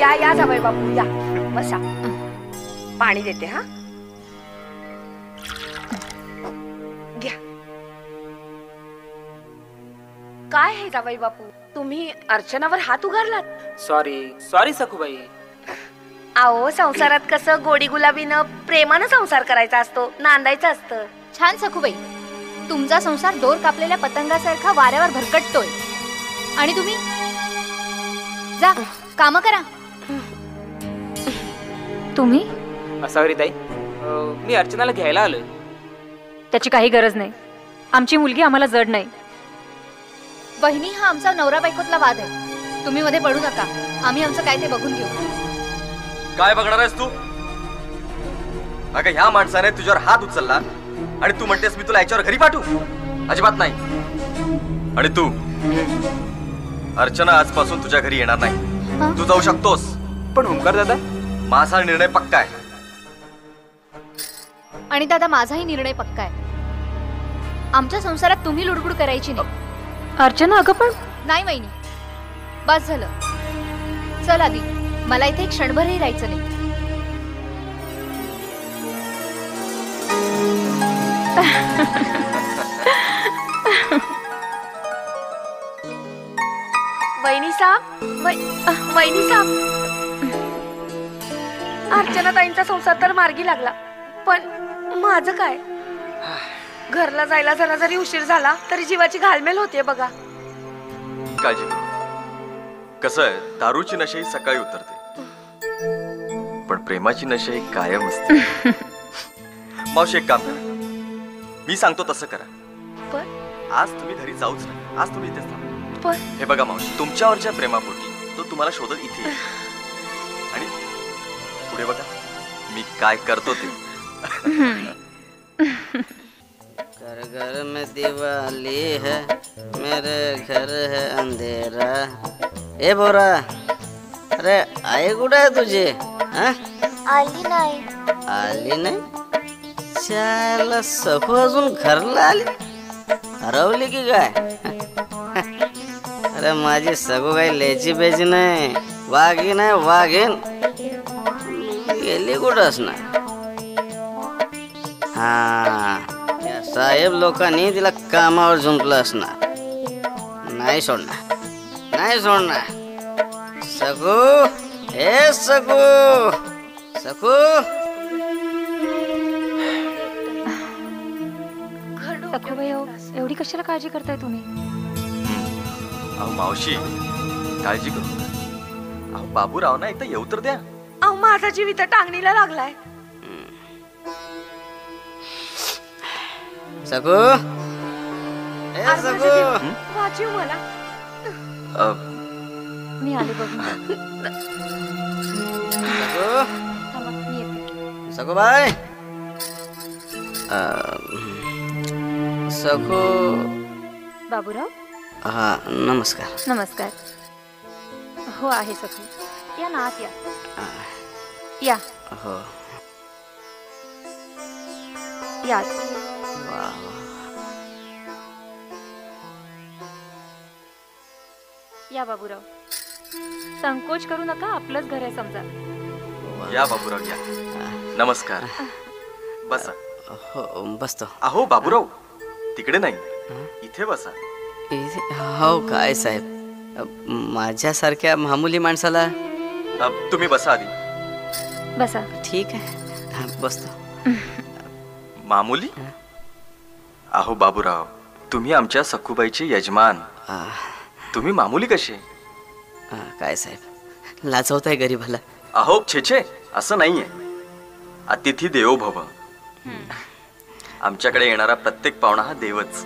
या या जावई बापू या बसा. पाणी देते. हा घ्या. काय हे जावई बापू तुम्ही अर्चनावर हात उगारलात? सॉरी सखूबाई. आओ संसारात कसं गोडी गुलाबीनं प्रेमानं संसार करायचा असतो, नांदायचं असतं. छान सखूबाई. तुमचा संसार दोर कापलेल्या पतंगासारखा वाऱ्यावर भरकटतोय आणि तुम्ही जा काम करा. तुम्ही? असावरी ताई मी अर्चनाला घ्यायला आलोय. त्याची काही गरज नाही. आमची मुलगी आम्हाला जड नाही. वहिनी हा आमचा नवरा बायकोतला वाद आहे. तुम्ही मध्ये पडू नका. आम्ही आमचं काय ते बघून घेऊ. काय बघणार आहेस तू? अगं ह्या माणसाने तुझ्यावर हात उचलला आणि तू म्हणतेस मी तुला याच्यावर घरी पाठवू? अजिबात नाही. आणि तू अर्चना आजपासून तुझ्या घरी येणार नाही. तू जाऊ शकतोस. पण ओंकार दादा माझा निर्णय पक्का आहे. आणि दादा माझाही निर्णय पक्का आहे. आमच्या संसारात तुम्ही लुडबुड करायची नाही. अर्चना अगं पण नाही वहिनी बस झालं. चल आधी मला इथे एक क्षणभरही राहायचं नाही. वहिनी साहेब वहिनी साहेब अर्चना ताईंचा संसार तर मार्गी लागला पण माझं काय? घरला जायला जरा जरी उशीर झाला तरी जीवाची घालमेल होते बघा. काळजी करू. कसं आहे दारूची नशा ही सकाळी उतरते पण प्रेमाची नशा ही कायम असते. मावशी एक काम करा. मी सांगतो तसं करा. पण आज तुम्ही घरी जाऊच नाही. आज तुम्ही इथेच थांबा. पण हे बघा मावशी तुमच्यावरच्या प्रेमापोटी तो तुम्हाला शोधत इथे येईल. आणि पुढे बघा मी काय करतो ते. घर घर में दिवाली है मेरे घर है अंधेरा. ए बोरा अरे आई कुठे आहे तुझी? आली नाही. आली नाही? शाला सखू अजून घरला आली? हरवली की काय? अरे माझी सगू काही लेची बेची नाही. वाघीन आहे वाघीन. गेली कुठं असणार? हा साहेब लोकांनी तिला कामावर झुंपलं असणार. नाही सोडणार नाही सोडणार. सगू हे सगू सगू सखूबाई एवढी कशाला काळजी करताय तुम्ही? अहो मावशी काळजी करू. अहो बाबूराव ना एकदा येऊ तर द्या. अहो माझा जीव इथं टांगणीला लागलाय. सकू ए सकू वाचीव मला. मी आले बघ. सकू बाय. सकू. बाबूराव. हा नमस्कार. नमस्कार. हो आहे सखू. या ना आत या. या. हो या. या बाबूराव. संकोच करू नका, आपलंच घर आहे समजा. या बाबूराव या. नमस्कार. बसा. हो बसतो. अहो बाबूराव तिकडे नाही, इथे बसा. हो काय साहेब, माझ्यासारख्या मामूली माणसाला. तुम्ही बसा आधी. बसा. ठीक आहे बसतो. मामूली? अहो बाबूराव, तुम्ही आमच्या सखूबाईचे यजमान, तुम्ही मामूली कसे? काय साहेब लाजवताय गरीबाला. अहो छे असं नाहीये. अतिथी देवो भव. आमच्याकडे येणारा प्रत्येक पाहुणा हा देवच.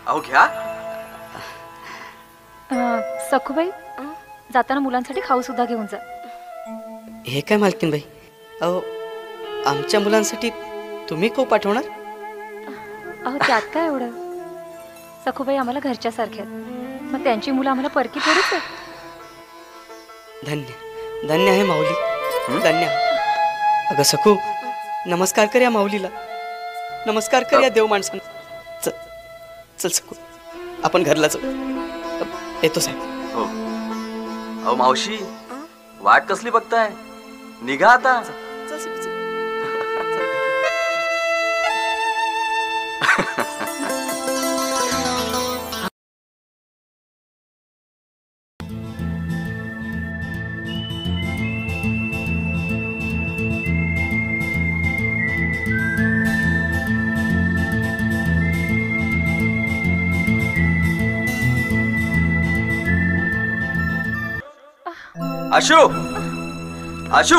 अहो घ्या. सखूबाई जाताना मुलांसाठी खाऊ सुद्धा घेऊन जा. हे काय मालकीन बाई, अहो आमच्या मुलांसाठी तुम्ही खूप पाठवणार? अहो त्यात काय एवढं, सखूबाई आम्हाला घरच्या सारख्या, मग त्यांची मुलं आम्हाला परकी थोडीच आहेत. धन्य धन्य आहे माऊली, धन्य. अगं सखू नमस्कार कर या माऊलीला, नमस्कार कर या देव माणसांना. चल चल सखू आपण घरला जाऊ. येतो साहेब. हो. अहो मावशी वाट कसली बघताय, निघा आता. आशू आशू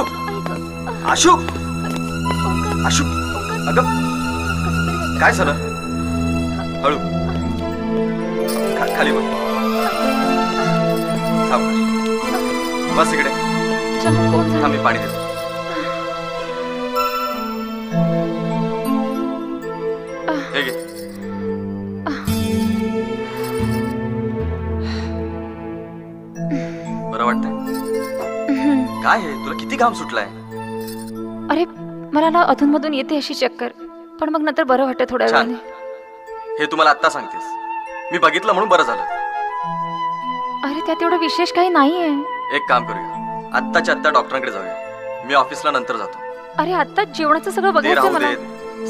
आशू आशू. अगं काय झालं? हळू खाली बस. बस इकडे. मी पाणी देतो. हे घे. बरं वाटतंय? काय आहे तुला, किती घाम सुटलाय? अरे मला ना अधूनमधून येते अशी चक्कर, पण मग नंतर बरं वाटतं थोड्या वेळाने. हे तुम्हाला आत्ता सांगतेस, मी बघितलं म्हणून बरं झालं. अरे त्यात एवढं विशेष काही नाहीये. एक काम करूया, आत्ताच्या आत्ता डॉक्टरांकडे जाऊया. मी ऑफिसला नंतर जातो. अरे आता जेवणाचं सगळं बघायचं मला.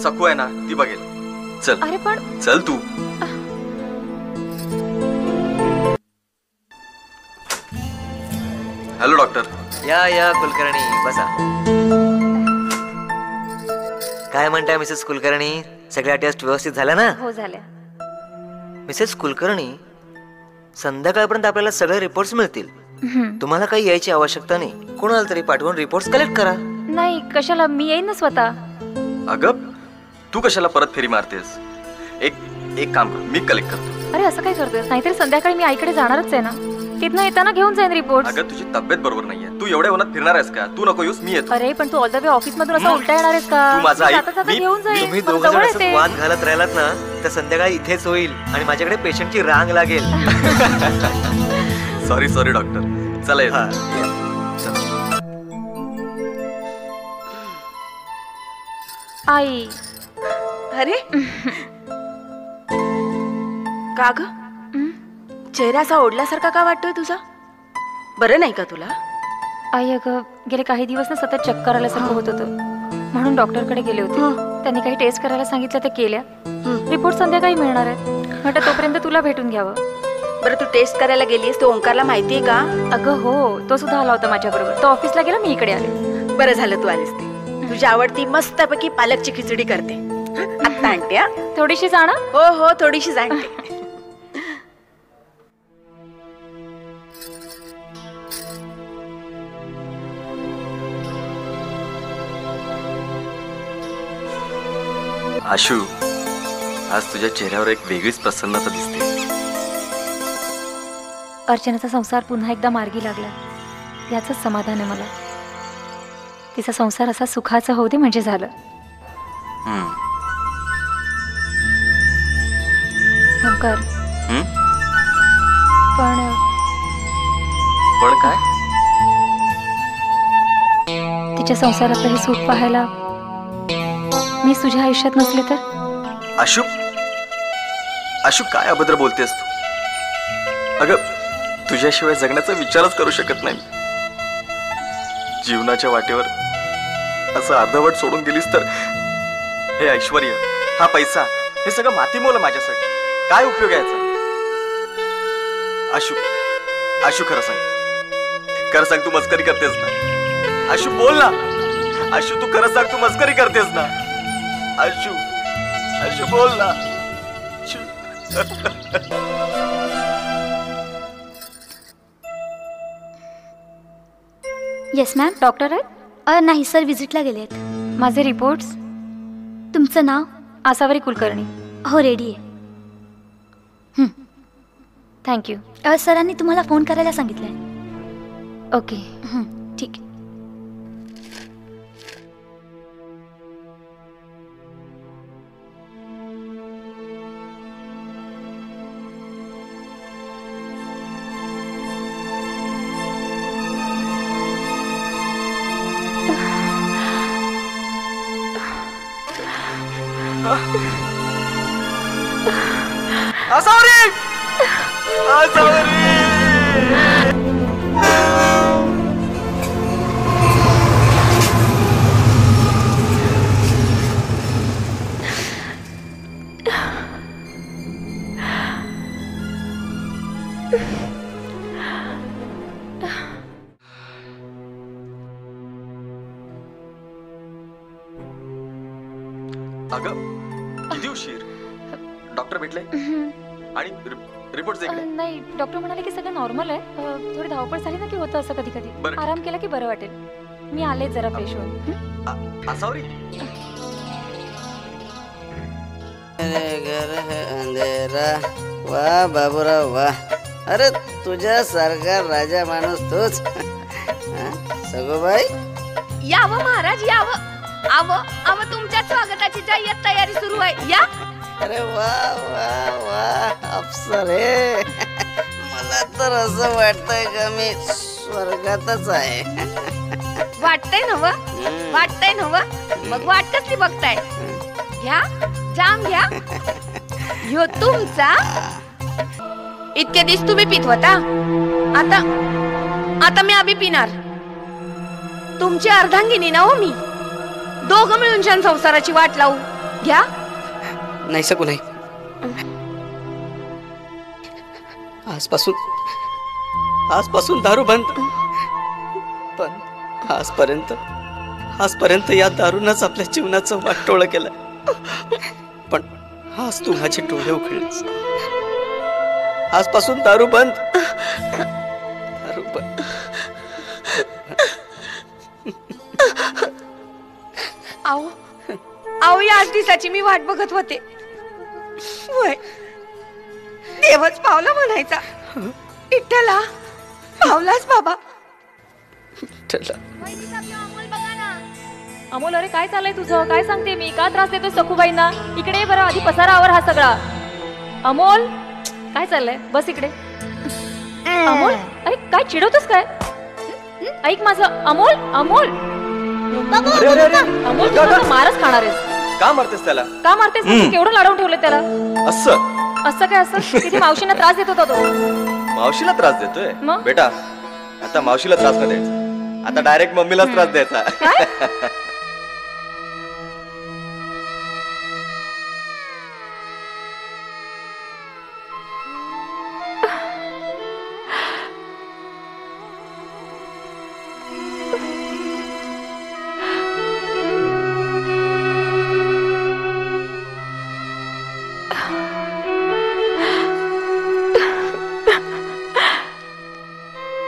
सकू आहे ना, ती बघेल. चल. अरे पण चल तू. Hello doctor. या कुलकर्णी बसा. काय म्हणताय मिसेस कुलकर्णी, सगळ्या टेस्ट व्यवस्थित झाल्या ना? हो झाल्या. मिसेस कुलकर्णी, संध्याकाळपर्यंत आपल्याला सगळे रिपोर्ट्स मिळतील. तुम्हाला काही यायची आवश्यकता नाही, कोणाला तरी पाठवून रिपोर्ट्स कलेक्ट करा. नाही कशाला, मी येईन ना स्वतः. अगं तू कशाला परत फेरी मारतेस? एक काम कर, मी कलेक्ट करतो. अरे असं काय करतोय? नाहीतरी संध्याकाळी मी आईकडे जाणारच आहे ना, तिथनं येताना घेऊन जाईन रिपोर्ट. अगं तुझी तब्येत बरोबर नाहीये, तू एवढ्या उन्हात फिरणार आहेस का? तू नको येऊस, मी येतो. अरे पण तू ऑल द वे ऑफिस मधून असं उलटा येणार आहेस का? तू माझा ऐक. घेऊन जाईन. तुम्ही दोघं जण असं वाद घालत राहिलात ना तर संध्याकाळी इथेच होईल आणि माझ्याकडे पेशंटची रांग लागेल. Sorry doctor. चला येतो. आई. अरे का ग, चेहरा असा ओढल्यासारखा का वाटतोय तुझा? बरं नाही का तुला? आई अगं गेले काही दिवस ना सतत चक्कर आल्यासारखं होत होतं, म्हणून डॉक्टरकडे गेले होते. त्यांनी काही टेस्ट करायला सांगितलं, ते केल्या. रिपोर्ट संध्याकाळी मिळणार आहेत. म्हटलं तोपर्यंत तुला भेटून घ्यावं. बरं तू टेस्ट करायला गेलीस, तो ओंकारला माहितीये का? अगं हो, तो सुद्धा आला होता माझ्याबरोबर. तो ऑफिसला गेला, मी इकडे आले. बरं झालं तू आलीस. ते तुझी आवडती मस्तपैकी पालकची खिचडी करते. आत्ता आणते. थोडीशी जाणं. हो थोडीशी आणते. आशू, आज तुझ्या चेहऱ्यावर एक वेगळीच प्रसन्नता दिसते. अर्चनाचा संसार पुन्हा एकदा मार्गी लागला याचंच समाधान आहे मला. तिचा संसार असा सुखाचा होऊ दे म्हणजे झालं. ओंकार, पण काय? तिच्या संसारातलं हे सुख पाहायला मी तुझ्या आयुष्यात नसले तर? आशू, आशू काय अभद्र बोलतेस तू? अगं, तुझ्याशिवाय जगण्याचा विचारच करू शकत नाही. जीवनाच्या वाटेवर असं अर्धवट सोडून गेलीस तर हे ऐश्वर, हा पैसा, हे सगळं मातीमोल माझ्यासाठी. काय उपयोग याचा? आशू, आशू खरं सांग, तू मस्करी करतेस ना? आशू बोल ना. आशू तू खरं सांग, तू मस्करी करतेस ना? आशू, आशू बोल ना. Yes ma'am. डॉक्टर आहेत? नाही सर, विजिटला गेले आहेत. माझे रिपोर्ट्स? तुमचं नाव? आसावरी कुलकर्णी. हो, रेडी आहे. थँक्यू. सरांनी तुम्हाला फोन करायला सांगितलंय. ओके, ठीक आहे. आसावरी! आसावरी! अगं, किती उशीर? डॉक्टर भेटले आणि रिपोर्ट नाही, डॉक्टर म्हणाले की सगळं नॉर्मल आहे. थोडी धावपळ झाली ना की होतं असं कधी कधी. आराम केला की बरं वाटेल. मी आले जरा फ्रेश होऊन. आसावरी, घर है अंधेरा. वाह बाबूराव वाह. अरे तुझ्यासारखा राजा माणूस तोच. सगोबाई, यावं महाराज, यावं. आव तुमच्या स्वागताची जय्यत तयारी सुरू आहे. या. अरे वा वा वा अफसर हे. मला तर असं वाटतंय का मी स्वर्गातच आहे. वाटतंय नव? वाटतंय नव? मग वाट कसली बघताय? घ्या, जाम घ्या. ह्यो तुमचा. इतके दिवस तुम्ही पित होता, आता मी अभि पिणार. तुमची अर्धांगिनी ना हो मी. दोघं मिळून छान संसाराची वाट लावू. घ्या. नाही सकू, नाही. आजपासून दारू बंद. पण आजपर्यंत या दारूनच आपल्या जीवनाचं वाटोळं केलं. पण आज तू माझे डोळे उघडलेस. आजपासून दारू बंद. दारू बंद. आओ याच दिवसाची मी वाट बघत होते. वय, देवच पावला म्हणायचा. विठ्ठला, पावलाच बाबा. अमोल, अरे काय चाललंय तुझं? काय सांगते मी? का त्रास देतोय सखूबाईंना? इकडे बरं, आधी पसारावर हा सगळा. अमोल, काय चाललंय? बस इकडे. अमोल, अरे काय चिडवतोस काय? ऐक माझं. अमोल, अमोल, अमोल, तुला मारच खाणार आहेस. का मारतेस त्याला? का मारतेस? केवढं लाडवून ठेवलं त्याला. असं काय? असं किती मावशींना त्रास देत होता तो. मावशीला त्रास देतोय? बेटा, आता मावशीला त्रास नाही द्यायचा. आता डायरेक्ट मम्मीलाच त्रास द्यायचा.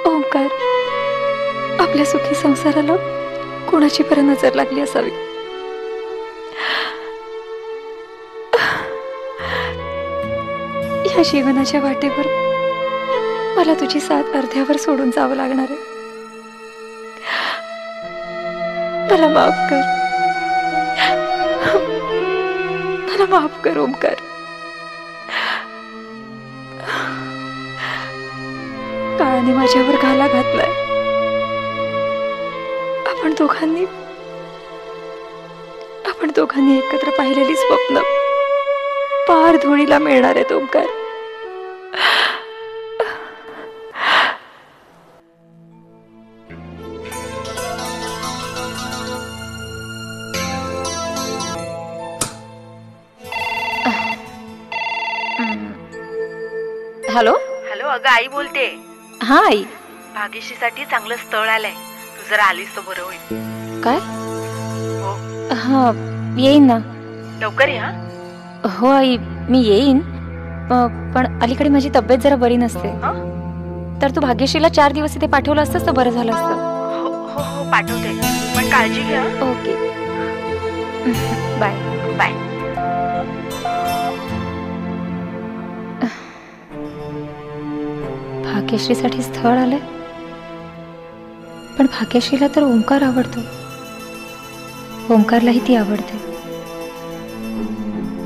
ओंकार, आपल्या सुखी संसाराला कोणाची पर्यंत नजर लागली असावी. ह्या जीवनाच्या वाटेवर मला तुझी साथ अर्ध्यावर सोडून जावं लागणार आहे. मला माफ कर, मला माफ कर ओमकार. काळाने माझ्यावर घाला घातलाय. आपण दोघांनी एकत्र पाहिलेली स्वप्न पार धुळीला मिळणार आहेत ओमकार. हॅलो हॅलो, अगं आई बोलते. हा आई. भाग्यश्रीसाठी चांगलं स्थळ आलंय, तू जर आलीस तर बरं होईल. काय? हा येईन ना. लवकर या. हो आई मी येईन, पण अलीकडे माझी तब्येत जरा बरी नसते. तर तू भाग्यश्रीला 4 दिवस इथे पाठवलं असतंस तर बरं झालं असतं. हो हो पाठवते, पण काळजी घ्या. Okay bye bye. भाग्यश्रीसाठी स्थळ आलंय, पण भाग्यश्रीला तर ओंकार आवडतो, ओंकारलाही ती आवडते.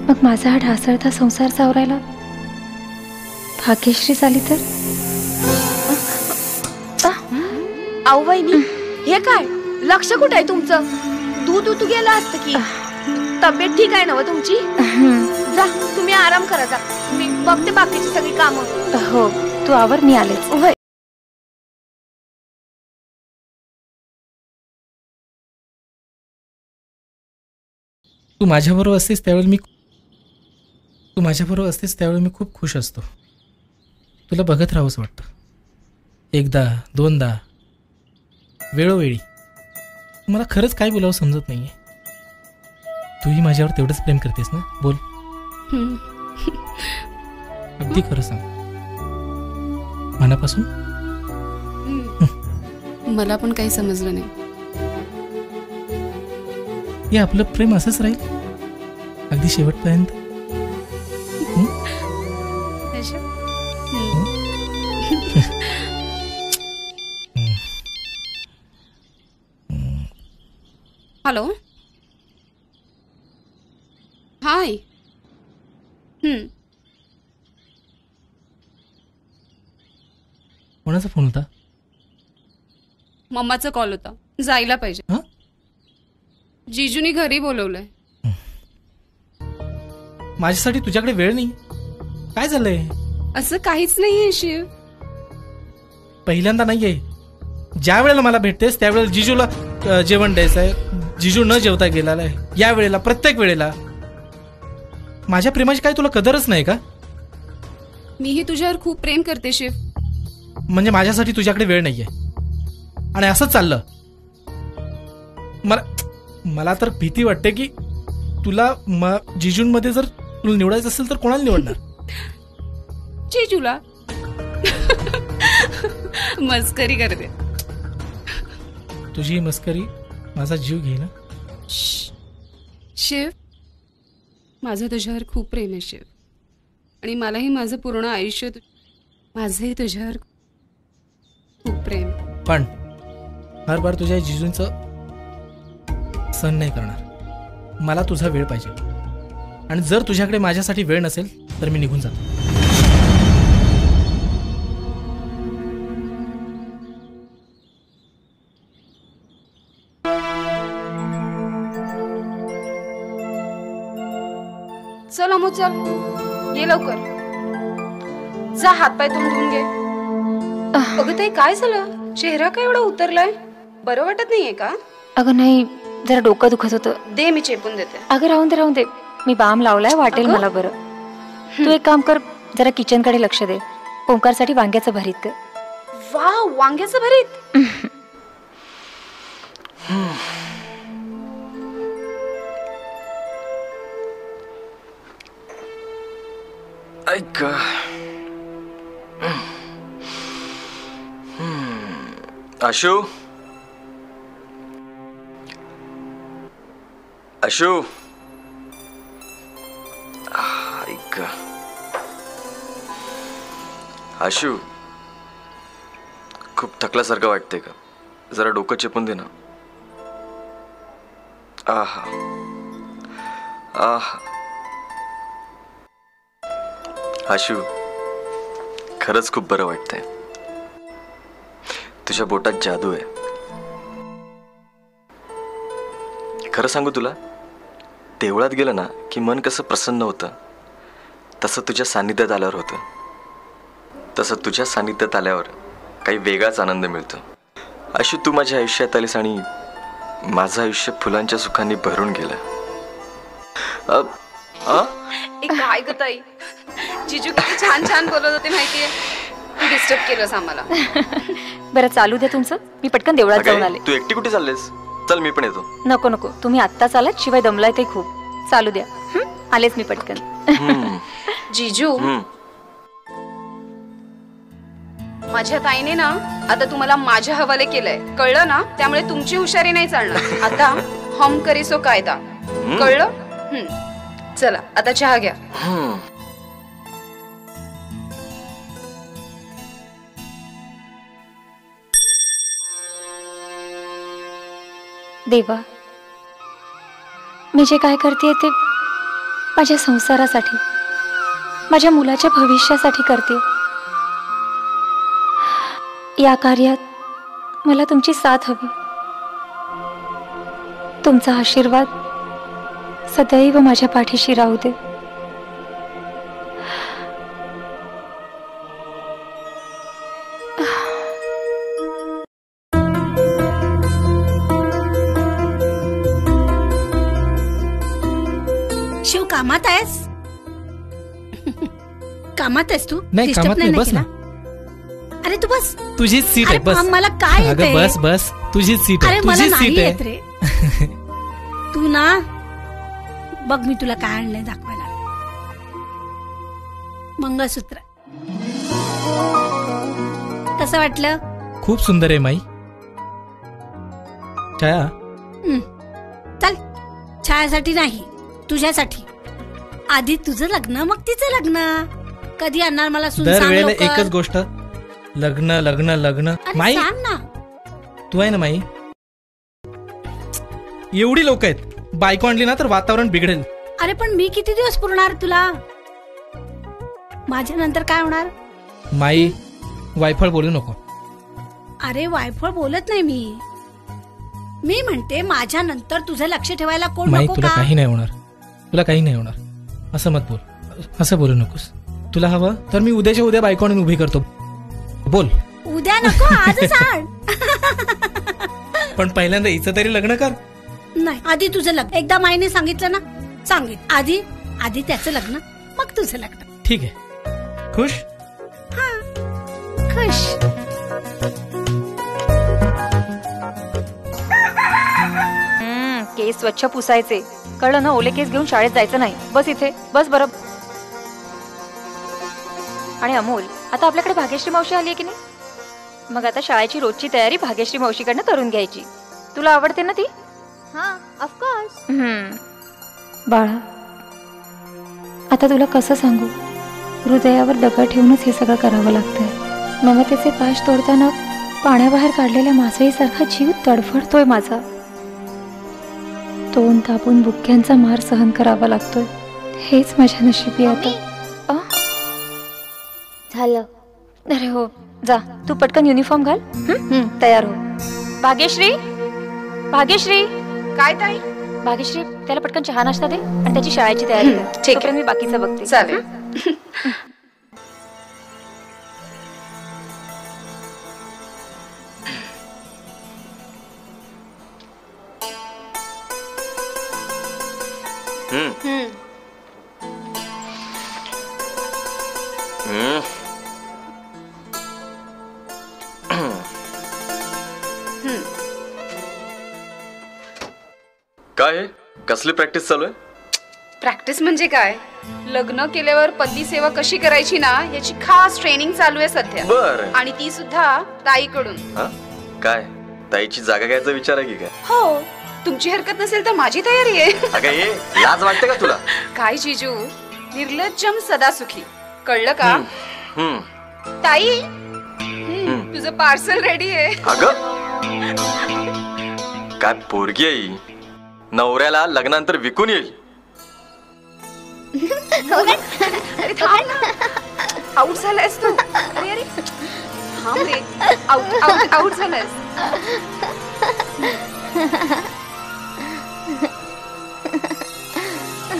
मग माझा हा ढासळता संसार सावरायला भाग्यश्री झाली तर? आऊ वहिनी, हे काय लक्ष कुठे आहे तुमचं? तू गेलं असतं की. तब्येत ठीक आहे ना व तुमची? जा तुम्ही आराम करा, जा. मी बघते बाकीची सगळी कामं. हो तू आवर, मी आलेच. होय. तू माझ्याबरोबर असतेस त्यावेळी मी खूप खुश असतो. तुला बघत राहावंसं वाटतं, एकदा दोनदा वेळोवेळी. मला खरंच काय बोलावं समजत नाहीये. तूही माझ्यावर तेवढंच प्रेम करतेस ना? बोल, अगदी खरं सांग, मनापासून. मला पण काही समजलं नाही. हे आपलं प्रेम असंच राहील अगदी शेवटपर्यंत. हॅलो, हाय. कोणाचा फोन होता? मम्माचा कॉल होता, जायला पाहिजे. जीजूनी घरी बोलवलंय. माझ्यासाठी तुझ्याकडे वेळ नाही? काय झालंय? असं काहीच नाहीये शिव. पहिल्यांदा नाहीये. ज्या वेळेला मला भेटतेस त्यावेळेला जिजूला जेवण द्यायचंय, जिजू न जेवता गेलेला आहे. या वेळेला, प्रत्येक वेळेला. माझ्या प्रेमाची काय तुला कदरच नाही का? मीही तुझ्यावर खूप प्रेम करते शिव. म्हणजे माझ्यासाठी तुझ्याकडे वेळ नाहीये आणि असंच चाललं. मला तर भीती वाटते की तुला जिजूंमध्ये जर तुला निवडायचं असेल तर कोणाला निवडणार? जिजूला. मस्करी करते. तुझी मस्करी माझा जीव घे ना. शिव, माझं तुझ्यावर खूप प्रेम आहे शिव, आणि मलाही माझं पूर्ण आयुष्य माझंही तुझ्यावर खूप प्रेम. पण हर बार तुझ्या जिजूंचं सहन नाही करणार. मला तुझा वेळ पाहिजे, आणि जर तुझ्याकडे माझ्यासाठी वेळ नसेल तर मी निघून जातो. चल अमो, चल ये लवकर. जा हातपाय धुवून घे. अगं ताई, काय झालं? चेहरा काय एवढा उतरलाय? बरं वाटत नाहीये का? अगं नाही, जरा डोकं दुखत होतं. दे, मी चेपून देते. अगं राहून दे, मी बाम लावलाय, वाटेल मला बरं. तू एक काम कर, जरा किचन कडे लक्ष दे. ओंकारसाठी वांग्याचं भरीत कर. वा, वांग्याचं भरीत. ऐक, आशू, आशू, ऐक, आशू, खूप थकल्यासारखं वाटतंय का? जरा डोकं चेपून दे ना. आहा आहा. आशू, खरंच खूप बरं वाटतंय. तुझ्या बोटात जादू आहे. खरं सांगू तुला, देवळात गेलं ना की मन कसं प्रसन्न होतं, तसं तुझ्या सान्निध्यात आल्यावर होतं. तसं तुझ्या सान्निध्यात आल्यावर काही वेगळाच आनंद मिळतो. अशी तू माझ्या आयुष्यात आलीस आणि माझं आयुष्य फुलांच्या सुखांनी भरून गेलं. काय ग ताई, जिजू किती छान छान बोलत होते माहितीये. तू डिस्टर्ब केलंस आम्हाला. बरं चालू द्या तुमचं, मी पटकन देवळात जाऊन आले. तू एकटी कुठे चाललेस? चल मी पण येतो. नको नको, तुम्ही आत्ता चालत, शिवाय दमलाय ते खूप. चालू द्या. आलेच मी पटकन. जिजू, माझ्या ताईने ना आता तुम्हाला माझ्या हवाले केलंय, कळलं ना? त्यामुळे तुमची हुशारी नाही चालणार. आता हम करीसो कायदा, कळलं? चला आता चहा घ्या. देवा, मी जे काय करते ते माझ्या संसारासाठी, माझ्या मुलाच्या भविष्यासाठी करते. या कार्यात मला तुमची साथ हवी. तुमचा आशीर्वाद सदैव माझ्या पाठीशी राहू दे. शिव, कामात आहेस? कामात आहेस तू? नाही, Disturb कामात नाही, बस ना. अरे तू बस. तुझीच सीट आहे, बस. मला काय अगं येतंय? बस बस, तुझीच सीट अरे आहे, मला तुझीच नाही सीट येत आहे. रे. तू ना बघ, मी तुला काय आणलंय दाखवायला. मंगळसूत्र. कसं वाटलं? खूप सुंदर आहे माई. छाया, चल, छायासाठी नाही, तुझ्यासाठी. आधी तुझं लग्न, मग तिचं लग्न. कधी आणणार मला सून? सांग दरवेळेला लवकर. एकच गोष्ट, लग्न लग्न लग्न. अरे माई, सांग ना. तू आहे ना माई, एवढी लोक आहेत, बायको आणली ना तर वातावरण बिघडेल. अरे पण मी किती दिवस पुरणार तुला? माझ्या नंतर काय होणार? माई, वायफळ बोलू नको. अरे वायफळ बोलत नाही मी. मी म्हणते माझ्या नंतर तुझं लक्ष ठेवायला कोण माई, नको तुला का? काही नाही होणार, तुला काही नाही होणार. असं मत बोल, असं बोलू नकोस. तुला हवं तर मी उद्याच्या उद्या बायको आणून उभी करतो. बोल. उद्या नको, आजच आण. पण पहिल्यांदा हिचं तरी लग्न कर. नाही, आधी तुझं लग्न. एकदा माईने सांगितलं ना, सांगित. आधी त्याचं लग्न, मग तुझं लग्न. ठीक आहे. खुश? खुश. केस स्वच्छ पुसायचे, कळलं ना? ओले केस घेऊन शाळेत जायचं नाही. बस इथे, बस. बरं. आणि अमोल, आता आपल्याकडे भाग्यश्री मावशी आली आहे की नाही? मग आता शाळेची रोजची तयारी भाग्यश्री मावशीकडनं करून घ्यायची. तुला आवडते ना ती? हां, ऑफकोर्स. बाळा, आता तुला कसं सांगू, हृदयावर दगड ठेवूनच हे सगळं करावं लागतंय. ममतेचे पाश तोडताना पाण्याबाहेर काढलेल्या मासळीसारखा जीव तडफडतोय माझा. तोंड दाबून बुक्क्यांचा मार सहन करावा लागतोय. हेच माझ्या नशिबी आता. झालं. अरे हो, जा तू पटकन युनिफॉर्म घाल. तयार हो. भाग्यश्री, भाग्यश्री. काय ताई? भाग्यश्री, त्याला पटकन चहा नाश्ता दे आणि त्याची शाळेची तयारी कर. ठीक आहे, मी बाकीचं बघते. चालेल. काय आहे? कसली प्रॅक्टिस चालू आहे? प्रॅक्टिस म्हणजे काय? लग्न केल्यावर पती सेवा कशी करायची ना, याची खास ट्रेनिंग चालू आहे सध्या. बरं. आणि ती सुद्धा ताईकडून. काय ताईची जागा घ्यायचा विचार आहे की काय? हो, तुमची हरकत नसेल तर माझी तयारी आहे. अगं ये, लाज वाटते का तुला? काय जिजू, निर्लज्जम सदा सुखी, कळलं का? ताई तुझं पार्सल रेडी आहे. अगं काय पोरगी आहे ही? नवऱ्याला लग्नानंतर विकून येईल. अरे थांब ना, आउट झालायस तू. अरे अरे थांब रे, आउट झालायस.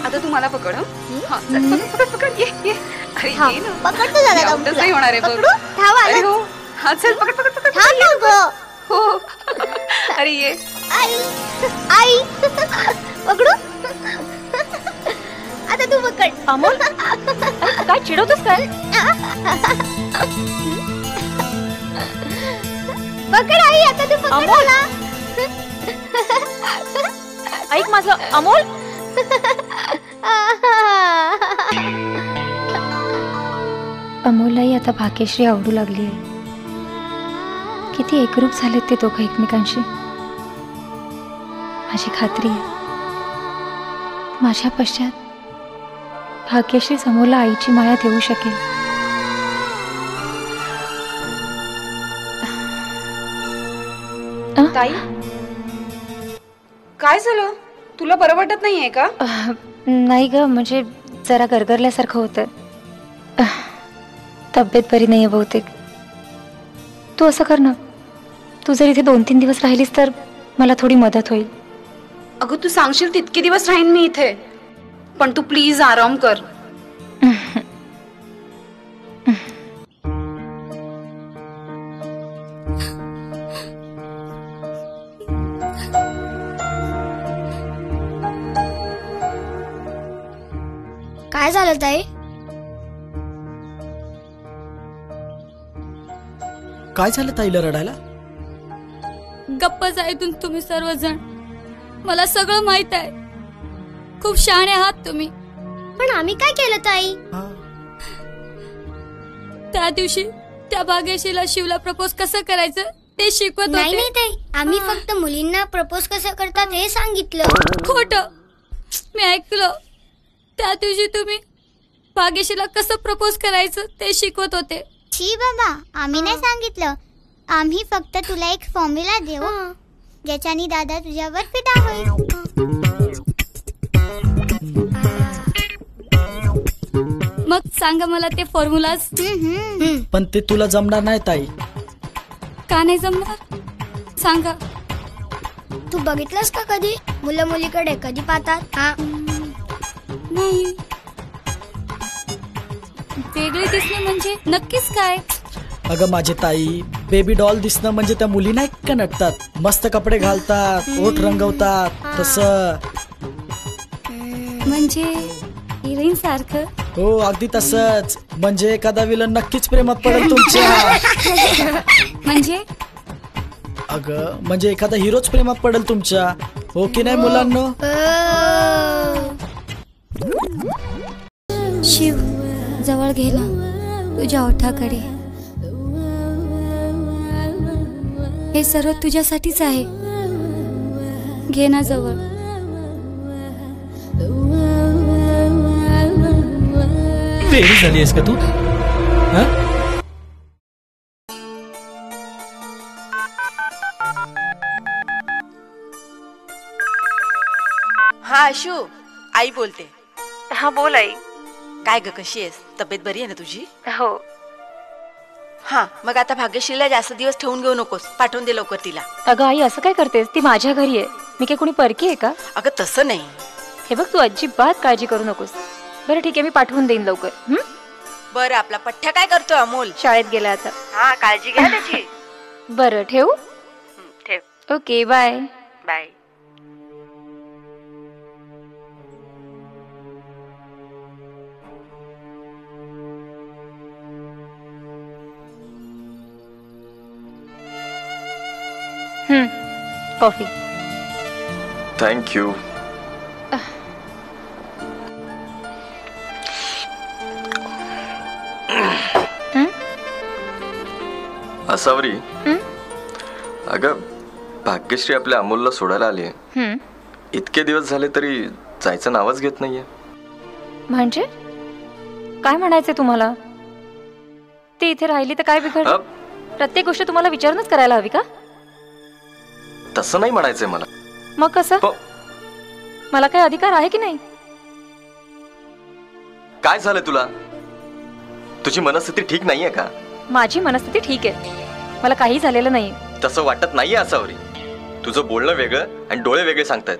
आता तू मला पकड. हा चल, पकड ये ये. अरे ये ना, पकडतो जरा आउटच नाही होणार आहे बघ. धाव अरे आला. हो, हा चल पकड. थांब गो. हो अरे ये. आई पकडू. आता तू पकड. अमोल काय चिडवतोस काय? पकड आई, आता तू पकड मला. ऐक माझं अमोल. अमोललाही आता भाग्यश्री आवडू लागली आहे. किती एकरूप झालेत ते दोघं एकमेकांशी. माझी खात्री आहे माझ्या पश्चात भाग्यश्री अमोलला आईची माया देऊ शकेल. ताई काय झालं? तुला बरं वाटत नाहीये का? नाही ग, म्हणजे जरा गरगरल्यासारखं होतं. तब्येत बरी नाहीये बहुतेक. तू असं कर ना, तू जर इथे 2-3 दिवस राहिलीस तर मला थोडी मदत होईल. अगं तू सांगशील तितके दिवस राहीन मी इथे, पण तू प्लीज आराम कर. काय झालं ताई? काय झालं ताईला रडायला? गप्प जायतून तुम्ही सर्वजण. मला सगळं माहित आहे. खूप शहाणे आहात तुम्ही. पण आम्ही काय केलं ताई? त्या दिवशी त्या भाग्यश्रीला शिवला प्रपोज कसं करायचं ते शिकवत होते. नाही ताई, आम्ही फक्त मुलींना प्रपोज कसं करतात हे सांगितलं. खोट, मी ऐकलं. त्या दिवशी तुम्ही भाग्यश्रीला कसं प्रपोज करायचं ते शिकवत होते. छी बाबा, आम्ही नाही सांगितलं. आम्ही फक्त तुला एक फॉर्म्युला देऊ ज्याच्याने दादा तुझ्यावर फिदा होईल. मग सांगा मला ते फॉर्म्युलाज. पण ते तुला जमणार नाही ताई. का नाही जमणार सांगा. तू बघितलंस का कधी मुलं मुलीकडे कधी पाहतात? नाही. वेगळे दिसणे म्हणजे नक्कीच काय? अगं माझी ताई, बेबी डॉल दिसणं म्हणजे त्या मुली नाही का नटतात, मस्त कपडे घालतात, ओठ रंगवतात तसं. म्हणजे हिरोईन सारखं. हो अगदी तसंच. म्हणजे एखादा विलन नक्कीच प्रेमात पडेल तुमच्या. म्हणजे अगं म्हणजे एखादा हिरोच प्रेमात पडेल तुमच्या. हो की नाही मुलांनो? शिव जवळ गेला तुझ्या ओठाकडे. हे सर्व तुझ्यासाठीच आहे. घे ना जवळ. वेडी झाली आहेस का तू? हा आशू, आई बोलते. हा बोल आई. काय ग, कशी आहेस? तब्येत बरी आहे ना तुझी? हो. हा मग आता भाग्यश्रीला जास्त दिवस ठेवून घेऊ नकोस, पाठवून दे लवकर तिला. अगं आई असं काय करतेस? ती माझ्या घरी आहे. मी काय कोणी परकी आहे का? अगं तसं नाही. हे बघ, तू अजिबात काळजी करू नकोस. बरं ठीक आहे, मी पाठवून देईन लवकर. बरं आपला पठ्ठ्या काय करतोय? अमोल शाळेत गेला आता. हा काळजी घ्या त्याची. बरं ठेवू? ठेव. Okay bye. Bye. Coffee. Thank you. Asavari, अगं भाग्यश्री आपल्या अमोलला सोडायला आली आहे. इतके दिवस झाले तरी जायचं नावच घेत नाहीये. म्हणजे काय म्हणायचंय तुम्हाला? तृप्ती इथे राहिली तर काय बिघडलं? प्रत्येक गोष्ट तुम्हाला विचारूनच करायला हवी का? तसं नाही म्हणायचंय मला. मग कसं? मला काही अधिकार आहे की नाही? काय झालं तुला? तुझी मनस्थिती ठीक नाहीये का? माझी मनस्थिती ठीक आहे, मला काही झालेलं नाही. तसं वाटत नाहीये असावरी. तुझं बोलणं वेगळं आणि डोळे वेगळे सांगतायत.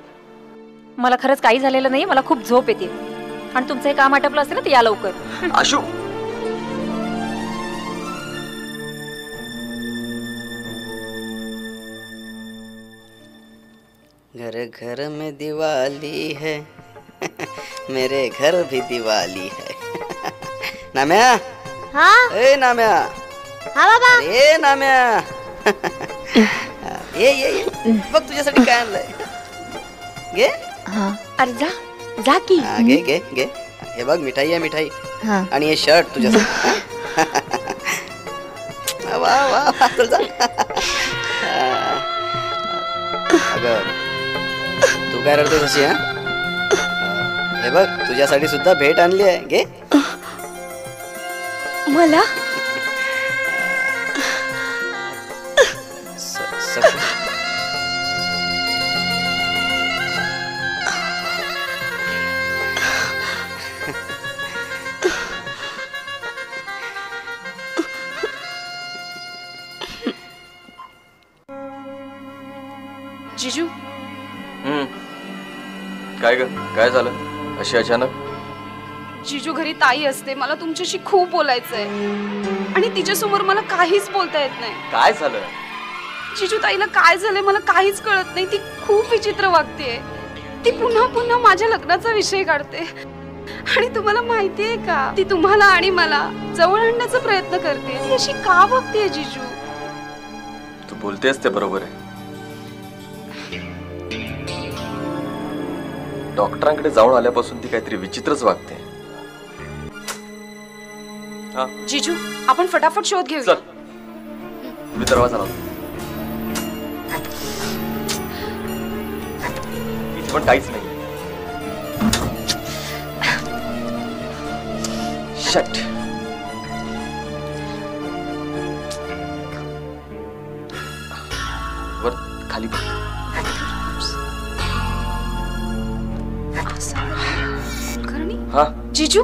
मला खरंच काही झालेलं नाही, मला खूप झोप येते. आणि तुमचं हे काम आटपलं असेल ना तर या लवकर. आशू, घर घर में दिवाली है मेरे घर भी दिवाली है. नाम्या. हाँ ए नाम्या. हाँ बाबा. ए नाम्या. ये बघ तुझ्यासाठी काय आणलंय. घे. अरे जा जा की. घे घे घे. हे बघ मिठाई आहे मिठाई. आणि हे शर्ट तुझ्यासाठी. वा वा वा चल जा. अगं तू काय रडतोस अशी? हे बघ तुझ्यासाठी सुद्धा भेट आणली आहे. घे. मला जिजू. काय ग, काय झालं अशी अचानक? जिजू घरी ताई असते, मला तुमच्याशी खूप बोलायचंय आणि तिच्यासमोर मला काहीच बोलता येत नाही. काय झालं? जिजू ताईला काय झालंय मला काहीच कळत नाही. ती खूप विचित्र वागतेय. ती पुन्हा पुन्हा माझ्या लग्नाचा विषय काढते आणि तुम्हाला माहितीये का, ती तुम्हाला आणि मला जवळ आणण्याचा प्रयत्न करते. ती अशी का वागतेय जिजू? तू बोलतेस ते बरोबर आहे. डॉक्टरांकडे जाऊन आल्यापासून ती काहीतरी विचित्रच वागते. जिजू आपण फटाफट शोध घेऊ. चल मी दरवाजा लावतो. इथे पण काहीच नाही. शट. वर खाली हा जिजू.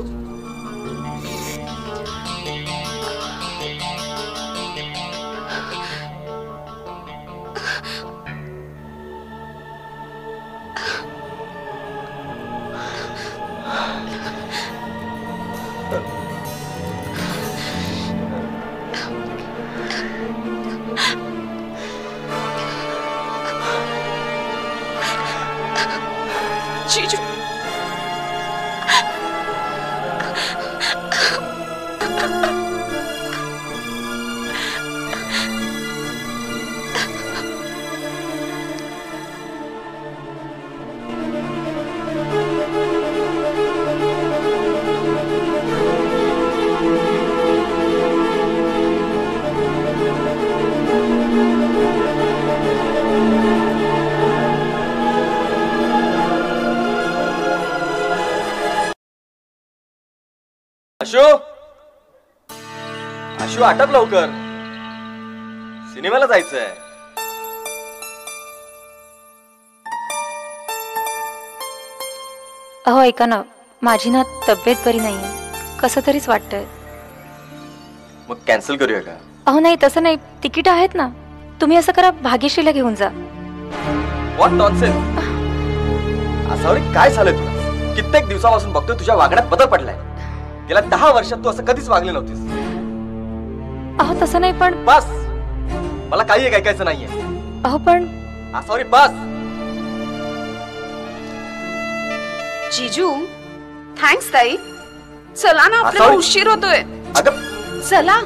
जिजू आशू, आशू आटप लवकर, सिनेमाला जायचंय. अहो ऐका ना, माझी ना तब्येत बरी नाहीये, कसं तरीच वाटतंय. मग कॅन्सल करूया का? अहो नाही तसं नाही, तिकीट आहेत ना. तुम्ही असं करा, भाग्यश्रीला घेऊन जा. What nonsense. असावरी काय झालंय तुला? कित्येक दिवसापासून बघतोय तुझ्या वागण्यात बदल पडलाय. गेल्या 10 वर्षात तू असं कधीच वागली नव्हतीस. अहो तसं नाही पण. बस, मला काही एक ऐकायचं नाहीये. अहो पण सॉरी बस. जिजू थँक्स ताई. चला ना आपल्याला उशीर होतोय. चला.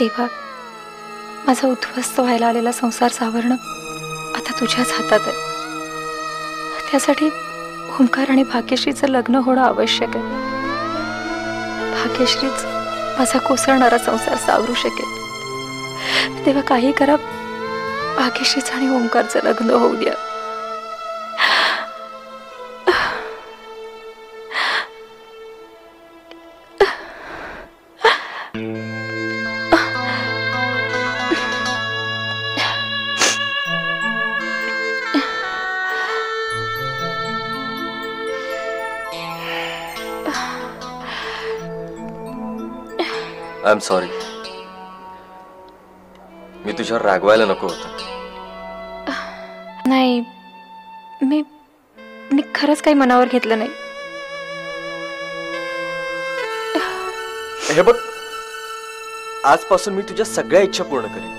देवा, माझा उद्ध्वस्त व्हायला आलेला संसार सावरणं आता तुझ्याच हातात आहे. त्यासाठी ओंकार आणि भाग्यश्रीचं लग्न होणं आवश्यक आहे. भाग्यश्रीच माझा कोसळणारा संसार सावरू शकेल. तेव्हा काही करा, भाग्यश्रीचं आणि ओंकारचं लग्न होऊ द्या. I am sorry. मी तुझ्यावर रागवायला नको होतं. नाही, मी खरंच काही मनावर घेतलं नाही. हे बघ, आजपासून मी तुझ्या सगळ्या इच्छा पूर्ण करेन.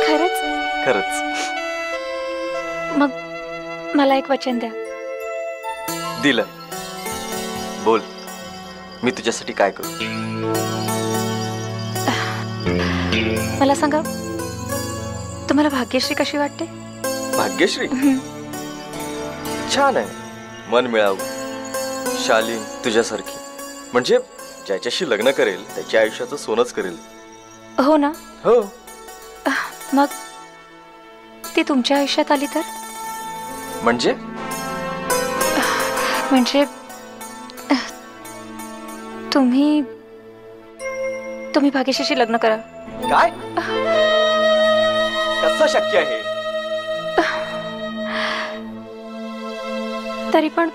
खरंच? खरंच. मग मला एक वचन द्या. दिलं. बोल, मी तुझ्यासाठी काय करू? मला सांगा, तुम्हाला भाग्यश्री कशी वाटते? भाग्यश्री छान आहे. मन मिळावू, शालीन, तुझ्यासारखी. म्हणजे ज्याच्याशी लग्न करेल त्याच्या आयुष्याचं सोनच करेल. हो ना? हो. मग ती तुमच्या आयुष्यात आली तर? म्हणजे तुम्ही भाग्यश्रीशी लग्न करा. काय? कसं शक्य आहे? तरी पण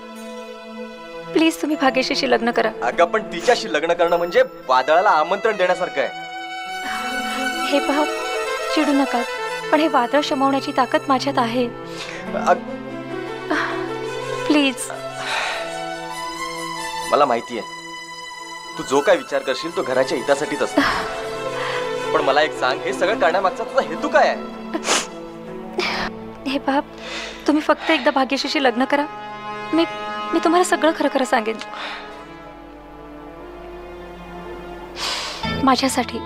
प्लीज तुम्ही भाग्यश्रीशी लग्न करा. अगं, पण तिच्याशी लग्न करणं म्हणजे वादळाला आमंत्रण देण्यासारखं आहे. हे पहा, चिडू नका, पण हे वादळ शमवण्याची ताकद माझ्यात आहे. प्लीज. मला माहिती आहे, तू जो काय विचार करशील तो घराच्या हितासाठीच असतो. पण मला एक सांग, हे सगळं करण्यामागचा तुझा हेतू काय आहे? हे पहा, तुम्ही फक्त एकदा भाग्यश्रीशी लग्न करा. मी तुम्हाला सगळं खरं खरं सांगेन. माझ्यासाठी.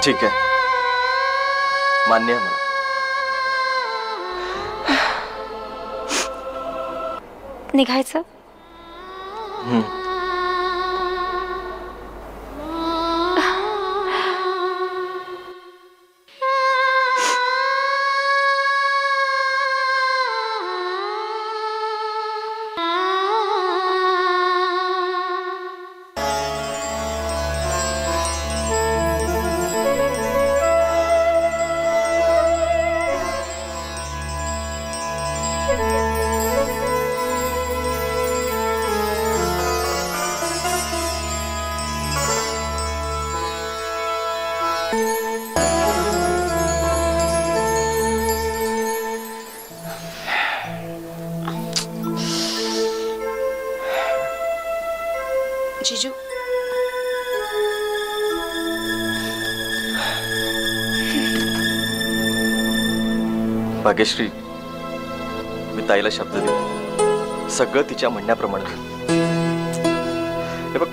ठीक आहे, मान्य आहे मला. निघायचं? जीजू, भाग्यश्री, मी ताईला शब्द दिला, सगळं तिच्या म्हणण्याप्रमाणे. हे बघ,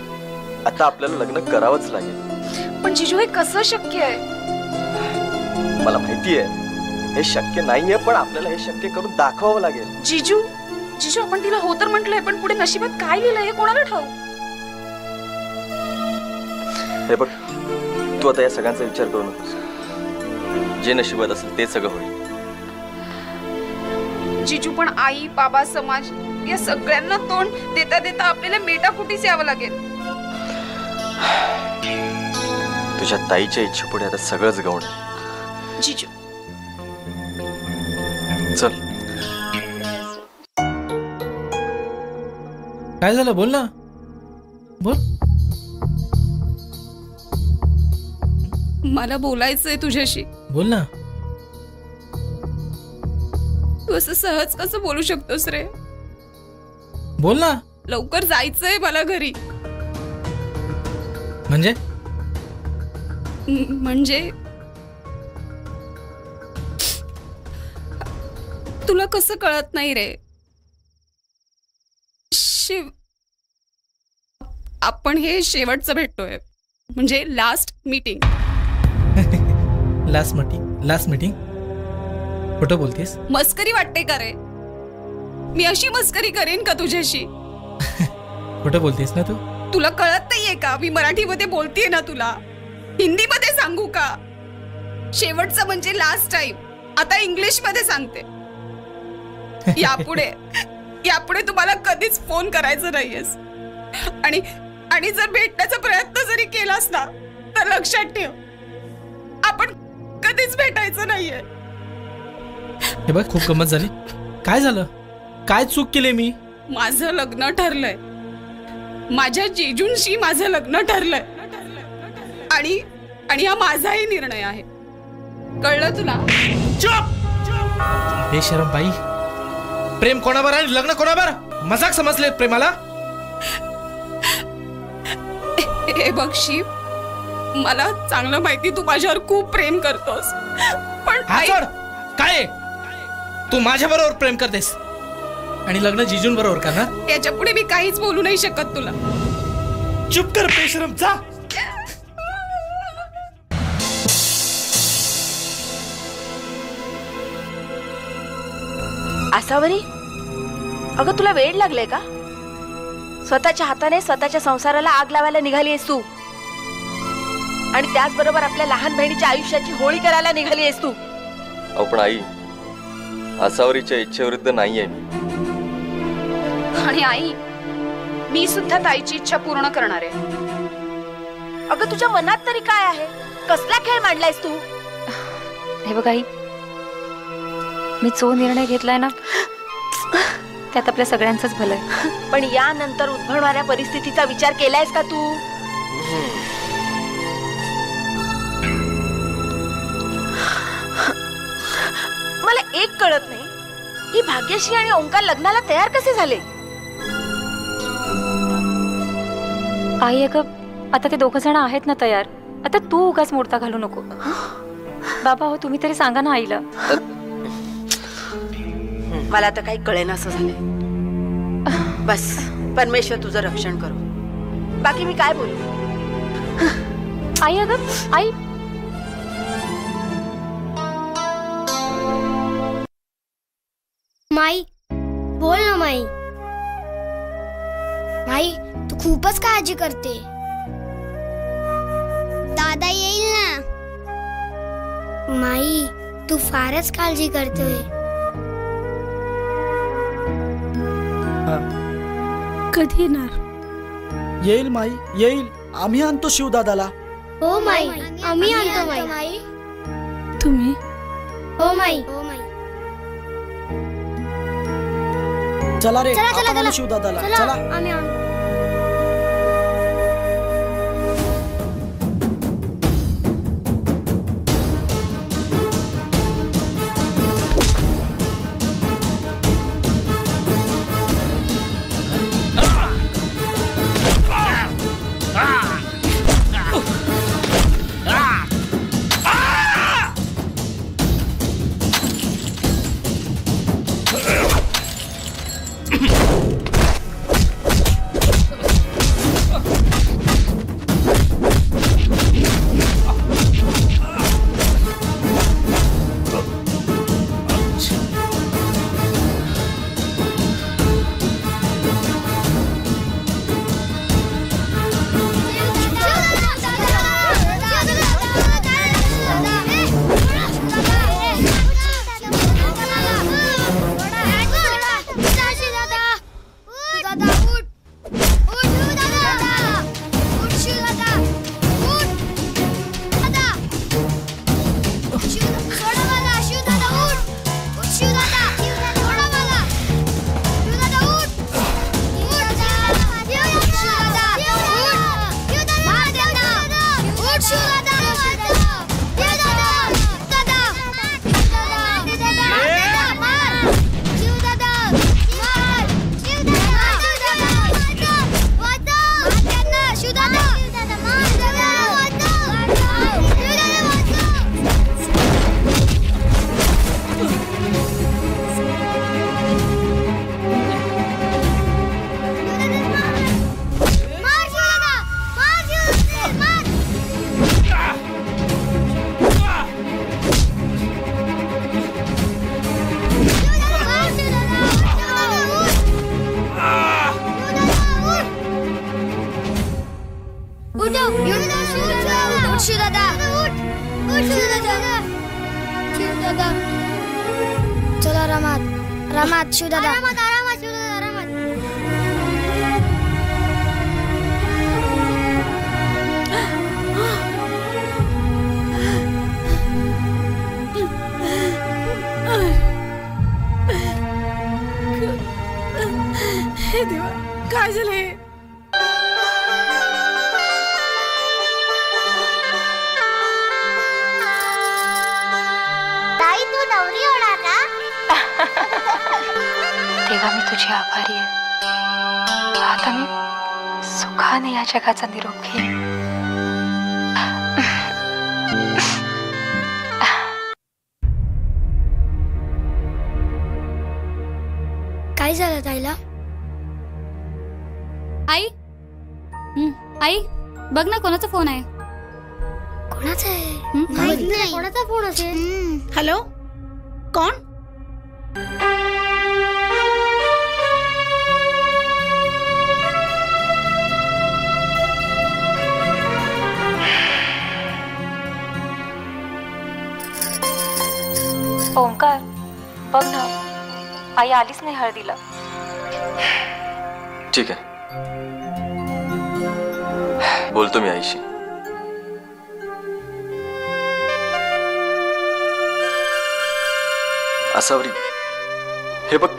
आता आपल्याला लग्न करावंच लागेल. पण जीजू, हे कसं शक्य आहे? मला माहिती आहे हे शक्य नाहीये, पण आपल्याला हे शक्य करून दाखवावं लागेल. जीजू, आपण तिला हो तर म्हटलंय, पण पुढे नशिबात काय लिहिलंय हे कोणाला ठाऊक? हे बघ, तू आता या सगळ्यांचा विचार करू नकोस. जे नशिबात असेल ते सगळं होईल. जीजू, पण आई, बाबा, समाज या सगळ्यांना तोंड देता देता आपल्याला मेटाकुटीस यावं लागेल. तुझ्या ताईच्या इच्छेपुढे आता सगळंच गौण. जीजू, चल. काय झालं? बोल ना, बोल. मला बोलायचंय तुझ्याशी. बोल ना. तू असं सहज कसं बोलू शकतोस रे? बोल ना. लवकर जायचंय मला घरी. म्हणजे तुला कसं कळत नाही रे शिव, आपण हे शेवटचं भेटतोय, म्हणजे लास्ट मीटिंग. लास्ट मीटिंग खोटं बोलतेस? मस्करी वाटते का रे? मी अशी मस्करी करेन का तुझ्याशी? खोटं बोलतेस ना तू? तुला कळत नाहीये का? मी मराठीमध्ये बोलतेय ना तुला. हिंदीमध्ये सांगू का? शेवटचं म्हणजे लास्ट टाइम. आता इंग्लिश मध्ये सांगते. यापुढे तुम्हाला कधीच फोन करायचं नाहीयेस. आणि जर भेटण्याचा प्रयत्न जरी केलास ना तर लक्षात ठेव, आपण कधीच भेटायचं नाहीये. हे बघ, खूप गंमत झाली. काय झालं? काय चूक केली मी? माझं लग्न ठरलंय. माझ्या जिजूंशी माझं लग्न ठरलंय. आणि हा माझाही निर्णय आहे. कळलं तुला? बेशरम बाई, प्रेम कोणावर आणि लग्न कोणावर? मजाक समजले प्रेमाला? हे बघ शिव, मला चांगलं माहिती तू माझ्यावर खूप प्रेम करतोस, पण काय तू माझ्या बरोबर प्रेम करतेस आणि लग्न जिजून बरोबर का ना? याच्या पुढे मी काहीच बोलू नाही शकत तुला. चुप कर बेशरम, जा. आसावरी, अगं तुला वेड लागलंय का? स्वतःच्या हाताने स्वतःच्या संसाराला आग लावायला निघाली आहेस तू, आणि त्याचबरोबर आपल्या लहान बहिणीच्या आयुष्याची होळी करायला निघाली आहेस तू. पण आई, आसावरीच्या इच्छेविरुद्ध नाहीये मी. आणि आई, मी सुद्धा ताईची इच्छा पूर्ण करणार आहे. अगं तुझ्या मनात तरी काय आहे? कसला खेळ मांडलायस तू? हे बघ आई, मी जो निर्णय घेतलाय ना त्यात आपल्या सगळ्यांचंच भलं आहे. पण यानंतर उद्भवणाऱ्या परिस्थितीचा विचार केलायस का तू? मला एक कळत नाही, ही भाग्यश्री आणि ओंकार लग्नाला तयार कसे झाले? आई अगं, आता ते दोघं जण आहेत ना तयार. आता तू उगाच मोडता घालू नको. बाबा हो, तुम्ही तरी सांगा ना आईला. मला आता काही कळेना असं झालंय. बस परमेश्वर तुझं रक्षण करू. बाकी मी काय बोलू? आई अगं, आई माई, बोल ना माई. माई, तू खूपच काळजी करते. दादा येईल ना. माई, तू फारच काळजी करतोय. कधी येणार? येईल माई, येईल. आम्ही आणतो शिवदादाला. हो माई, आम्ही आणतो माई. तुम्ही? हो माई. चला रे, आपण आणू शिवदादाला. चला. आम्ही आणतो. शिवदादा उठ शिवदादा शिवदादा चला रामात शिवदादा आरामात शिवदादा आरामात हे देवा काय झालंय ताई तू नवरी होणार ना तेव्हा मी तुझी आभारी आहे. आता मी सुखाने या जगाचा निरोप घेईन. काय झालं ताईला? आई आई बघ ना कोणाचा फोन आहे. कोणाचा आहे? माहित नाही कोणाचा फोन असेल. हॅलो कोण? ओंकार बघ ना आई आलीच नाही हळदीला. ठीक आहे, बोलतो मी आईशी. असावरी, हे बघ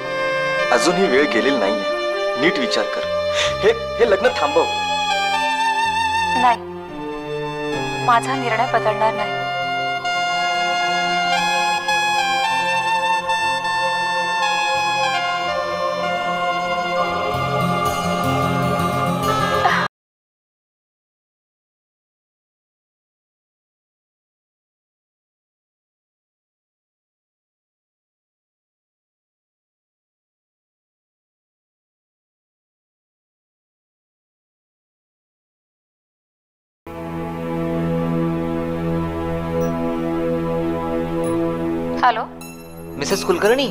अजूनही वेळ गेलेली नाहीये. नीट विचार कर. हे लग्न थांबव. नाही, माझा निर्णय बदलणार नाही. हॅलो मिसेस कुलकर्णी,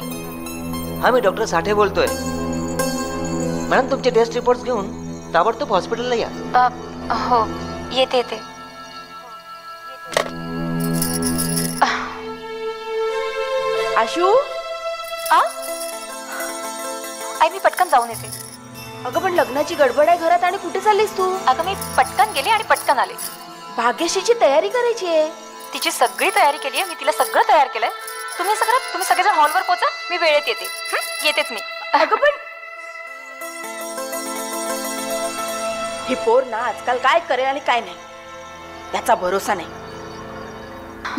हा मी डॉक्टर साठे बोलतोय. मॅडम तुमचे टेस्ट रिपोर्ट्स घेऊन ताबडतोब हॉस्पिटलला या. हो येते. आशू आई मी पटकन जाऊन येते. अगं पण लग्नाची गडबड आहे घरात आणि कुठे चाललीस तू? अगं मी पटकन गेले आणि पटकन आले. भाग्यश्रीची तयारी करायची आहे. तिची सगळी तयारी केली आहे. मी तिला सगळं तयार केलंय. तुम्ही सगळेजण हॉलवर पोचा. मी वेळेत येते. येतेच मी. अगं पण ही पोर ना आजकाल काय करेल आणि काय नाही याचा भरोसा नाही.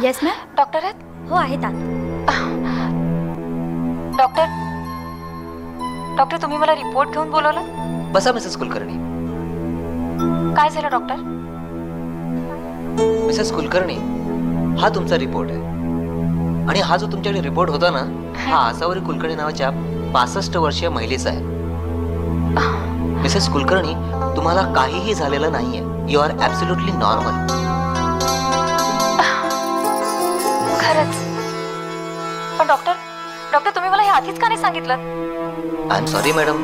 Yes ma'am. डॉक्टर आहेत? हो आहेत आत. डॉक्टर तुम्ही मला रिपोर्ट घेऊन बोलवलं? बसा मिसेस कुलकर्णी. काय झालं डॉक्टर? मिसेस कुलकर्णी, हा तुमचा रिपोर्ट आहे. आणि हा जो तुमच्याकडे रिपोर्ट होता ना, हा आसावरी कुलकर्णी नावाच्या 65 वर्षीय महिलेचा आहे. मिसेस कुलकर्णी, तुम्हाला काहीही झालेलं नाहीये. You are absolutely normal. खरंच? पण डॉक्टर तुम्ही मला हे आधीच का नाही सांगितलं? I am sorry madam,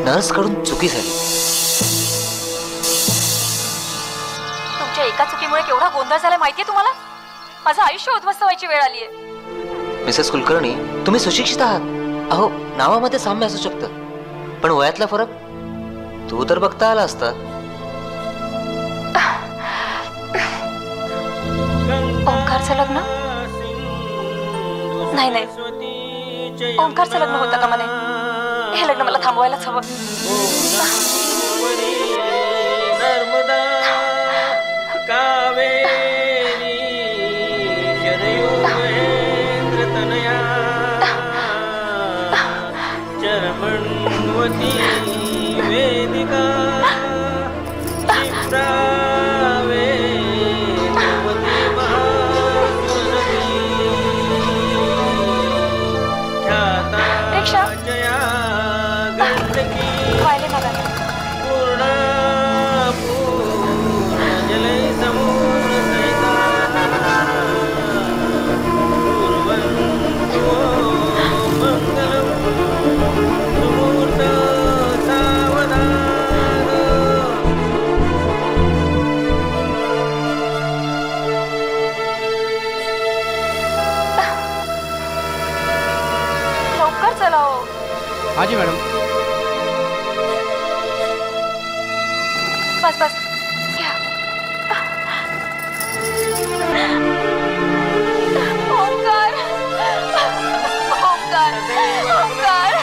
nurse कडून चुकी झाली. तुमच्या एका चुकीमुळे केवढा गोंधळ झालाय माहितीये तुम्हाला? माझं आयुष्य उद्ध्वस्त व्हायची वेळ आलीये. मिसेस कुलकर्णी, तुम्ही सुशिक्षित आहात. अहो, नावामध्ये साम्य असू शकतं, पण वयातला फरक तो तर बघता आला असता. ओंकारचं लग्न? नाही, ओंकारचं लग्न होतं का म्हणे? हे लग्न मला थांबवायलाच हवं. रिक्षा व्हायले नगर. बस बस घ्या. ओंकार ओंकार ओंकार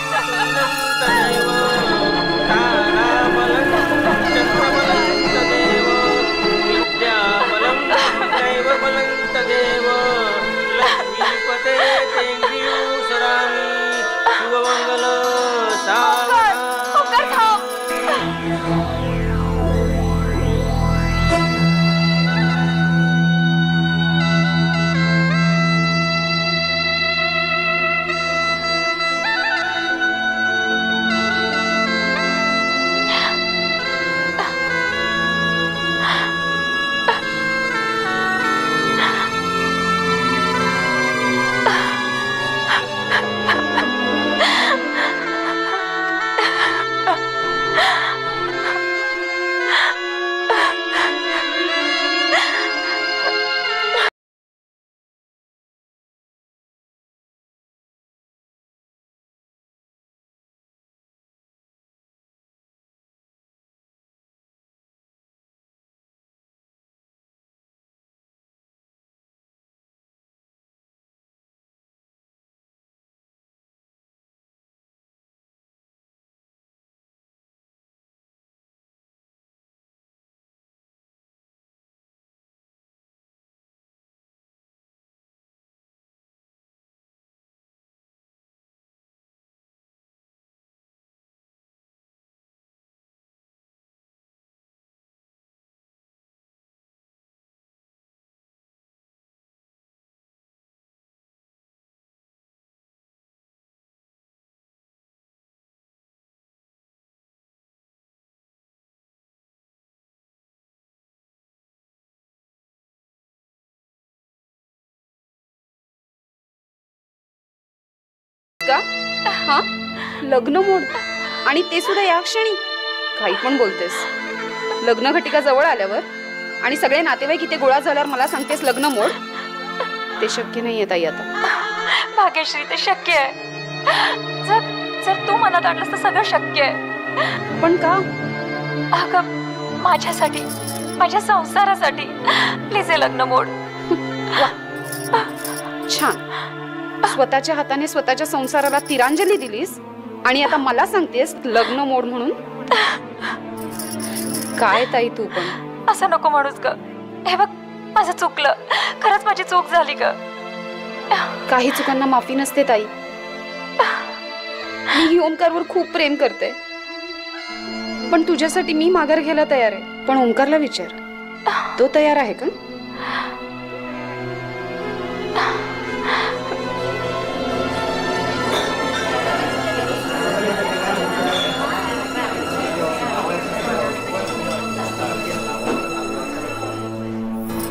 का हा लग्न मोड आणि ते सुद्धा या क्षणी. काही पण बोलतेस. लग्न घटिका जवळ आल्यावर आणि सगळे नातेवाईक इथे गोळा झाल्यावर मला सांगतेस लग्न मोड. ते शक्य नाहीये ताई आता. भाग्यश्री ते शक्य आहे. जर जर तू मनात आणलंस तर सगळं शक्य आहे. पण का? अगं माझ्यासाठी माझ्या संसारासाठी प्लीज हे लग्न मोड. छान. स्वतःच्या हाताने स्वतःच्या संसाराला तिरांजली दिलीस आणि आता मला सांगतेस लग्न मोड म्हणून. काय ताई तू पण असं नको म्हणूस ग. हे बघ माझं चुकलं. खरंच माझी चूक झाली ग. काही चुकांना माफी नसते ताई. मी ओंकारवर खूप प्रेम करते पण तुझ्यासाठी मी माघार घ्यायला तयार आहे. पण ओंकारला विचार तो तयार आहे का?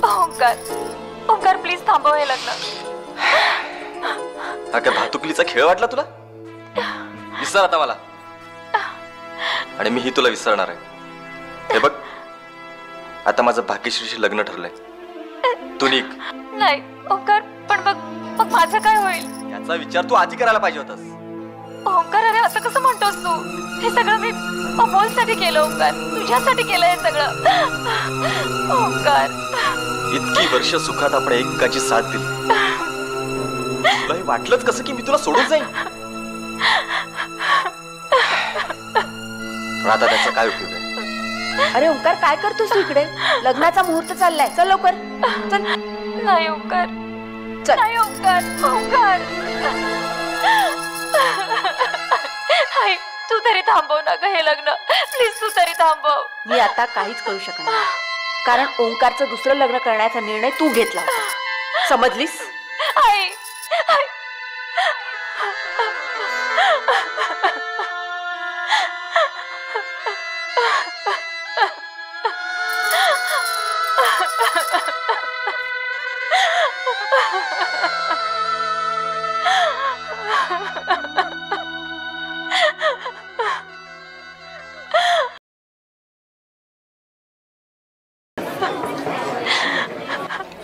ओंकार ओंकार प्लीज थांबव हे लग्न. हा काय भातुकलीचा खेळ वाटला तुला? विसर आता मला आणि मीही तुला विसरणार आहे. हे बघ आता माझं भाग्यश्रीशी लग्न ठरलंय. तू निघ. नाही ओंकार पण बघ मग माझं काय होईल? याचा विचार तू आधी करायला पाहिजे होतास. ओंकार अरे असं कसं म्हणतोस तू? हे सगळं मी अमोलसाठी केलं ओंकार. तुझ्यासाठी केलं हे सगळं. ओंकार इतकी वर्ष सुखात आपण एकाची साथ दिली. तुला हे वाटलंच कसं की मी तुला सोडून जाईन? पण आता त्याचा काय उपयोग आहे? अरे ओंकार काय करतोस तू इकडे? लग्नाचा मुहूर्त चाललाय. चल लवकर चल. नाही ओंकार चल. नाही ओंकार. ओंकार आई तू तरी थांबव ना ग हे लग्न. प्लीज तू तरी थांबव. मी आता काहीच करू शकणार नाही कारण ओंकारचं दुसरं लग्न करण्याचा निर्णय तू घेतला होता. समजलीस? आई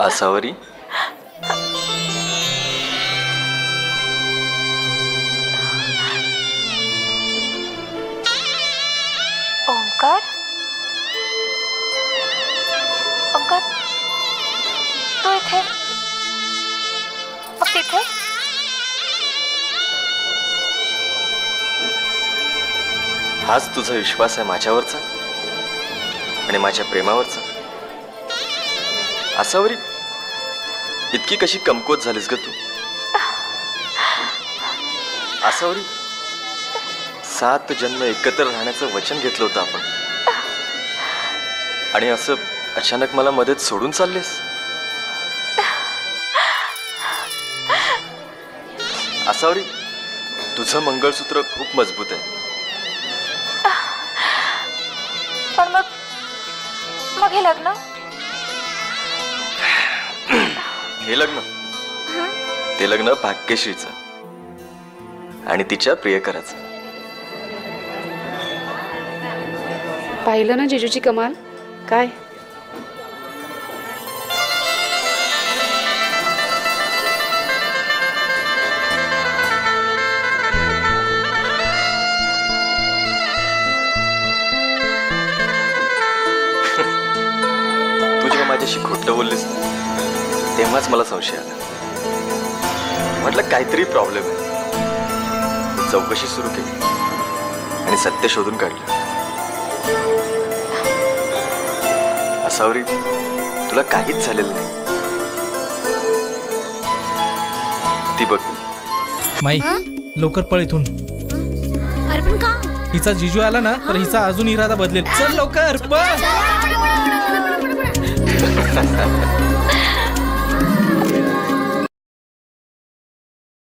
आसावरी ओंकार ओंकार तू इथे मग तिथे हाच तुझा विश्वास आहे माझ्यावरचा आणि माझ्या प्रेमावरचा? आसावरी इतकी कशी कमकुवत झालीस ग तू? आसावरी 7 जन्म एकत्र राहण्याचं वचन घेतलं होतं आपण, आणि असं अचानक मला मध्येच सोडून चाललेस? आसावरी तुझं मंगळसूत्र खूप मजबूत आहे, पण मग हे लग्न? हे लग्न, ते लग्न भाग्यश्रीचं आणि तिच्या प्रियकराचं. पाहिलं ना जिजूची कमाल? काय तू जेव्हा माझ्याशी खोटं बोललीस तेव्हाच मला संशय आला. म्हटलं काहीतरी प्रॉब्लेम आहे. चौकशी सुरू केली आणि सत्य शोधून काढलं. आसावरी तुला काहीच झालेलं नाही. ती बघ. माई लवकर पळ इथून. अरे पण का? हिचा जिजू आला ना तर हिचा अजून इरादा बदलेल. चल लवकर पळ.